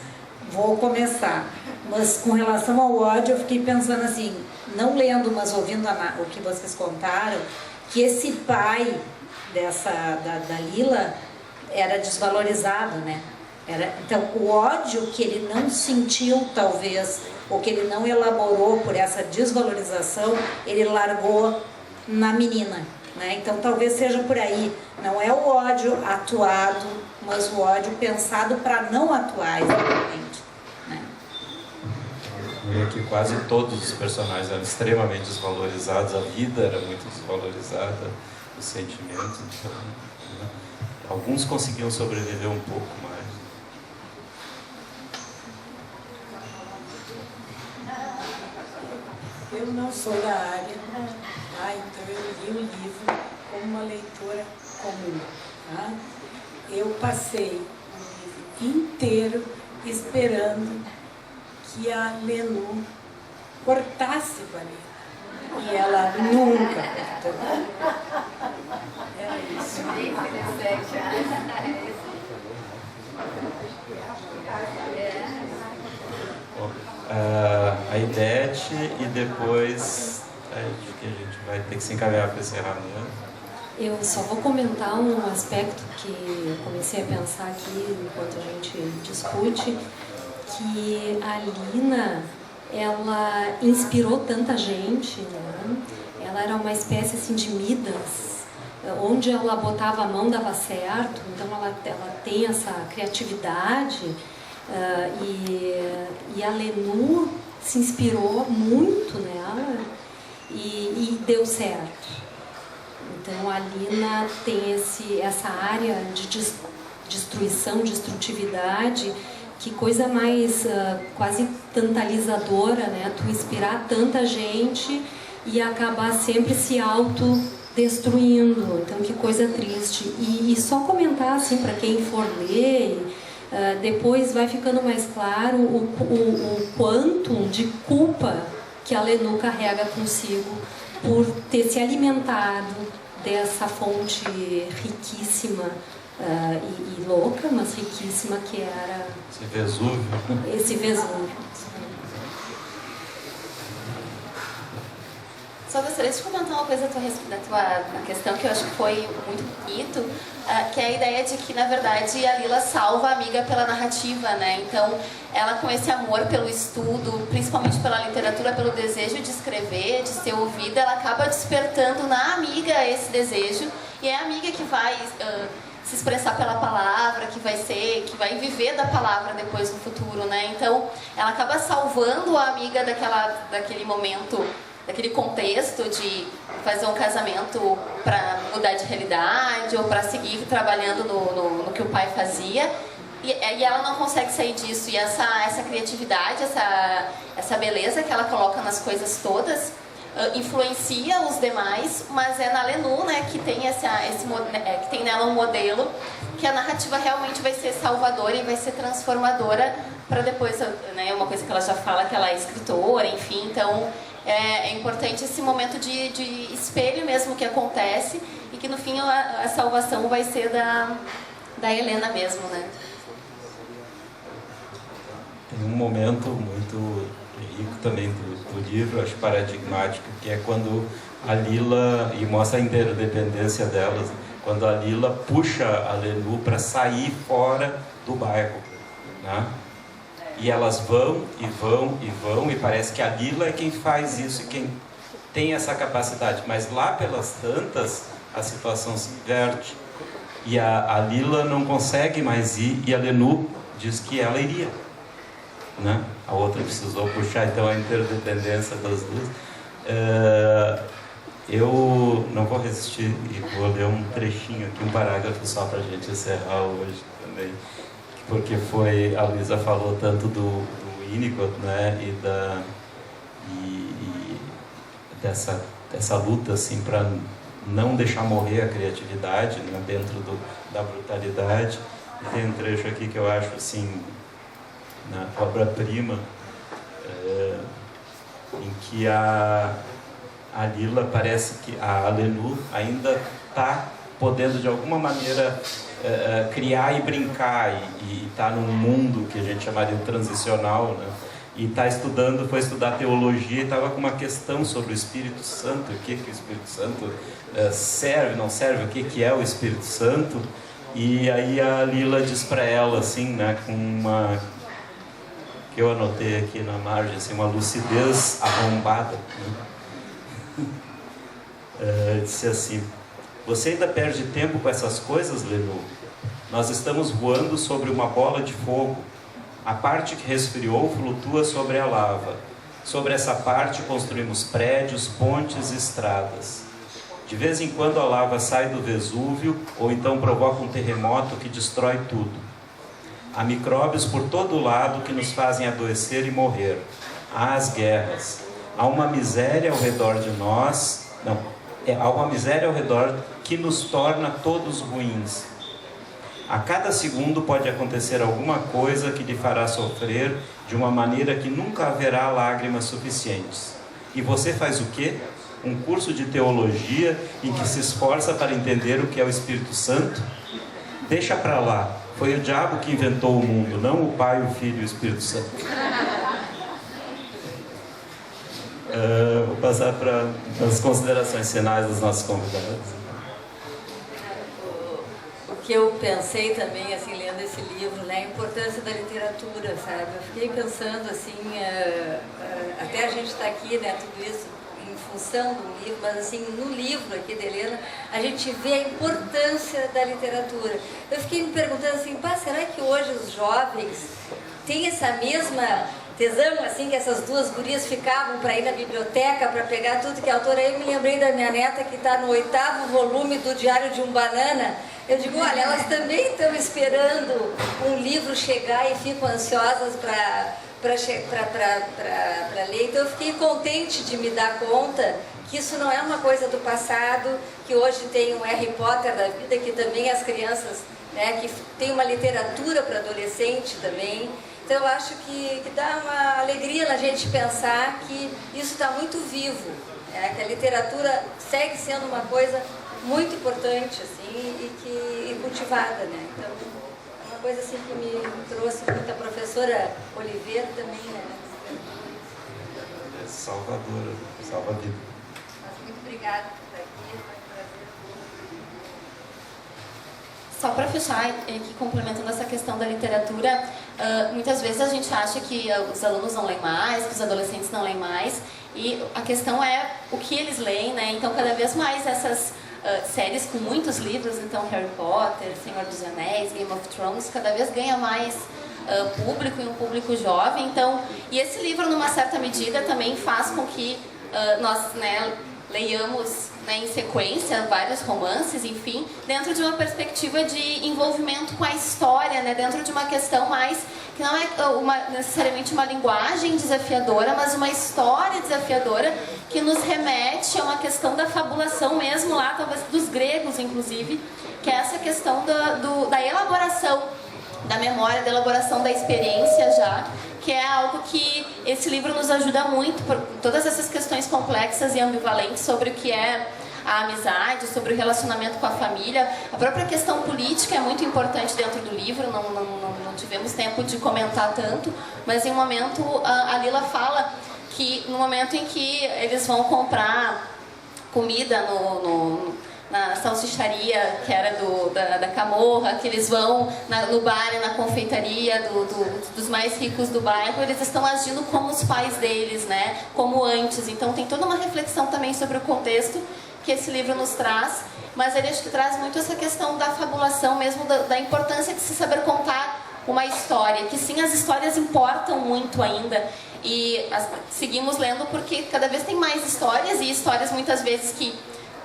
vou começar. Mas com relação ao ódio, eu fiquei pensando assim, não lendo, mas ouvindo o que vocês contaram, que esse pai da Lila era desvalorizado, né? Então, o ódio que ele não sentiu, talvez, ou que ele não elaborou por essa desvalorização, ele largou na menina, né? Então, talvez seja por aí. Não é o ódio atuado, mas o ódio pensado para não atuar, exatamente, né? É que quase todos os personagens eram extremamente desvalorizados, a vida era muito desvalorizada, os sentimentos, então, né? Alguns conseguiam sobreviver um pouco mais. Eu não sou da área, então eu li o livro como uma leitora comum. Tá? Eu passei o livro inteiro esperando que a Lenu cortasse com a Lena. E ela nunca cortou. Era isso. A Idete e depois acho que a gente vai ter que se encaminhar para o encerramento. Eu só vou comentar um aspecto que eu comecei a pensar aqui enquanto a gente discute, que a Lina, ela inspirou tanta gente, né? Ela era uma espécie assim de Midas, onde ela botava a mão dava certo, então ela tem essa criatividade. E a Lenu se inspirou muito nela e deu certo. Então a Lina tem essa área de destruição, destrutividade, que coisa mais quase tantalizadora, né? Tu inspirar tanta gente e acabar sempre se autodestruindo. Então que coisa triste. E só comentar assim para quem for ler. Depois vai ficando mais claro o quanto de culpa que a Lenu carrega consigo por ter se alimentado dessa fonte riquíssima e louca, mas riquíssima que era esse Vesúvio. Só gostaria de comentar uma coisa da tua questão que eu acho que foi muito bonito, que é a ideia de que, na verdade, a Lila salva a amiga pela narrativa, né? Então, ela com esse amor pelo estudo, principalmente pela literatura, pelo desejo de escrever, de ser ouvida, ela acaba despertando na amiga esse desejo, e é a amiga que vai se expressar pela palavra, que vai viver da palavra depois no futuro, né? Então, ela acaba salvando a amiga daquele momento, daquele contexto de fazer um casamento para mudar de realidade ou para seguir trabalhando no que o pai fazia, e ela não consegue sair disso. E essa criatividade, essa beleza que ela coloca nas coisas todas influencia os demais, mas é na Lenu, né, que tem que tem nela um modelo que a narrativa realmente vai ser salvadora e vai ser transformadora para depois, né, uma coisa que ela já fala, que ela é escritora, enfim. Então é importante esse momento de espelho mesmo que acontece, e que no fim a salvação vai ser da Helena mesmo, né? Tem um momento muito rico também do livro, acho paradigmático, que é quando a Lila, e mostra a interdependência delas, quando a Lila puxa a Lenu para sair fora do bairro, né? E elas vão e vão e vão, e parece que a Lila é quem faz isso e quem tem essa capacidade, mas lá pelas tantas a situação se inverte e a Lila não consegue mais ir, e a Lenu diz que ela iria, né? A outra precisou puxar, então a interdependência das duas. Eu não vou resistir e vou ler um trechinho aqui, um parágrafo só para a gente encerrar hoje também, porque a Luísa falou tanto do Winnicott, né, e dessa luta assim para não deixar morrer a criatividade, né, dentro da brutalidade. E tem um trecho aqui que eu acho assim, na obra-prima, em que a Lila parece que a Lenu ainda está podendo de alguma maneira criar e brincar, e está num mundo que a gente chamaria de transicional, né? E foi estudar teologia, e estava com uma questão sobre o Espírito Santo, o que o Espírito Santo serve, não serve, o que é o Espírito Santo. E aí a Lila diz para ela assim, né, com uma, que eu anotei aqui na margem, assim, uma lucidez arrombada, né? Disse assim: você ainda perde tempo com essas coisas, Lenu? Nós estamos voando sobre uma bola de fogo. A parte que resfriou flutua sobre a lava. Sobre essa parte construímos prédios, pontes e estradas. De vez em quando a lava sai do Vesúvio, ou então provoca um terremoto que destrói tudo. Há micróbios por todo lado que nos fazem adoecer e morrer. Há as guerras. Há uma miséria ao redor de nós. Há uma miséria ao redor que nos torna todos ruins. A cada segundo pode acontecer alguma coisa que lhe fará sofrer de uma maneira que nunca haverá lágrimas suficientes. E você faz o quê? Um curso de teologia em que se esforça para entender o que é o Espírito Santo? Deixa para lá. Foi o diabo que inventou o mundo, não o Pai, o Filho e o Espírito Santo. Vou passar para as considerações finais dos nossos convidados. O que eu pensei também, assim, lendo esse livro, né, a importância da literatura, sabe? Eu fiquei pensando, assim, até a gente está aqui, né, tudo isso em função do livro, mas, assim, no livro aqui da Helena, a gente vê a importância da literatura. Eu fiquei me perguntando, assim, será que hoje os jovens têm essa mesma tesão, assim, que essas duas gurias ficavam para ir na biblioteca, para pegar tudo que a autora... Aí eu me lembrei da minha neta, que está no 8º volume do Diário de um Banana. Eu digo, olha, elas também estão esperando um livro chegar e ficam ansiosas para ler. Então eu fiquei contente de me dar conta que isso não é uma coisa do passado, que hoje tem um Harry Potter da vida, que também as crianças, né, que tem uma literatura para adolescente também. Então eu acho que dá uma alegria na gente pensar que isso está muito vivo, né, que a literatura segue sendo uma coisa muito importante, assim, e cultivada, né? Então, uma coisa assim que me trouxe muito a professora Oliveira também, né? Salvadora, salva-vida. obrigada por estar aqui, foi um prazer. Só para fechar, aqui complementando essa questão da literatura, muitas vezes a gente acha que os alunos não leem mais, que os adolescentes não leem mais, e a questão é o que eles leem, né? Então, cada vez mais essas séries com muitos livros, então Harry Potter, Senhor dos Anéis, Game of Thrones, cada vez ganha mais público, e um público jovem. Então, e esse livro, numa certa medida, também faz com que nós, né, leiamos, né, em sequência vários romances, enfim, dentro de uma perspectiva de envolvimento com a história, né, dentro de uma questão mais que não é necessariamente uma linguagem desafiadora, mas uma história desafiadora que nos remete a uma questão da fabulação mesmo lá, talvez dos gregos, inclusive, que é essa questão da elaboração da memória, da elaboração da experiência já, que é algo que esse livro nos ajuda muito, por todas essas questões complexas e ambivalentes sobre o que é a amizade, sobre o relacionamento com a família. A própria questão política é muito importante dentro do livro, não tivemos tempo de comentar tanto, mas em um momento a Lila fala que no momento em que eles vão comprar comida na salsicharia, que era da Camorra, que eles vão no bar e na confeitaria dos mais ricos do bairro, eles estão agindo como os pais deles, né? Como antes. Então tem toda uma reflexão também sobre o contexto que esse livro nos traz, mas ele acho que traz muito essa questão da fabulação mesmo, da importância de se saber contar uma história, que sim, as histórias importam muito ainda, e seguimos lendo porque cada vez tem mais histórias, e histórias muitas vezes que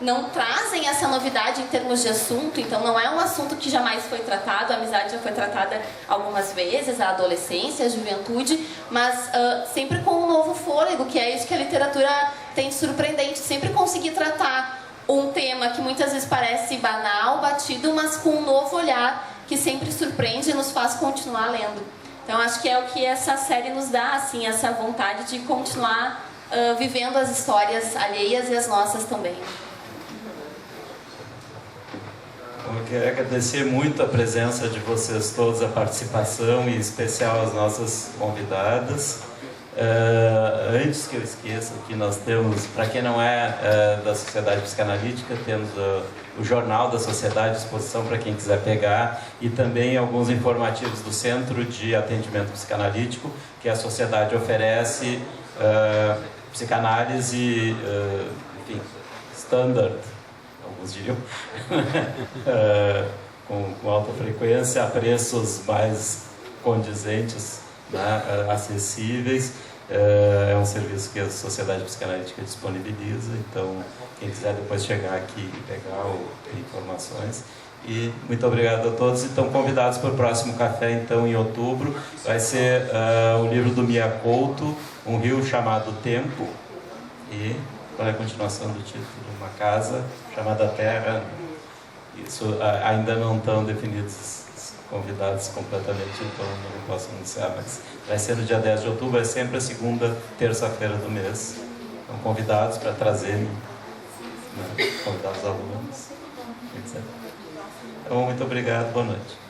não trazem essa novidade em termos de assunto, então não é um assunto que jamais foi tratado, a amizade já foi tratada algumas vezes, a adolescência, a juventude, mas sempre com um novo fôlego, que é isso que a literatura tem de surpreendente, sempre conseguir tratar um tema que muitas vezes parece banal, batido, mas com um novo olhar que sempre surpreende e nos faz continuar lendo. Então acho que é o que essa série nos dá, assim, essa vontade de continuar vivendo as histórias alheias e as nossas também. Eu quero agradecer muito a presença de vocês todos, a participação, e em especial as nossas convidadas. Antes que eu esqueça, que nós temos, para quem não é da Sociedade Psicanalítica, temos o Jornal da Sociedade à disposição para quem quiser pegar, e também alguns informativos do Centro de Atendimento Psicanalítico, que a Sociedade oferece psicanálise, enfim, standard, alguns diriam, com alta frequência, a preços mais condizentes, né, acessíveis. É um serviço que a Sociedade Psicanalítica disponibiliza, então quem quiser depois chegar aqui e pegar informações. E muito obrigado a todos. Estão convidados para o próximo café, então, em outubro. Vai ser o livro do Mia Couto, Um Rio Chamado Tempo, e qual é a continuação do título? Uma Casa Chamada Terra. Isso ainda não estão definidos os convidados completamente, então não posso anunciar, mas vai ser no dia 10 de outubro, é sempre a segunda terça-feira do mês. Estão convidados para trazerem, né, convidar os alunos, etc. Então, muito obrigado, boa noite.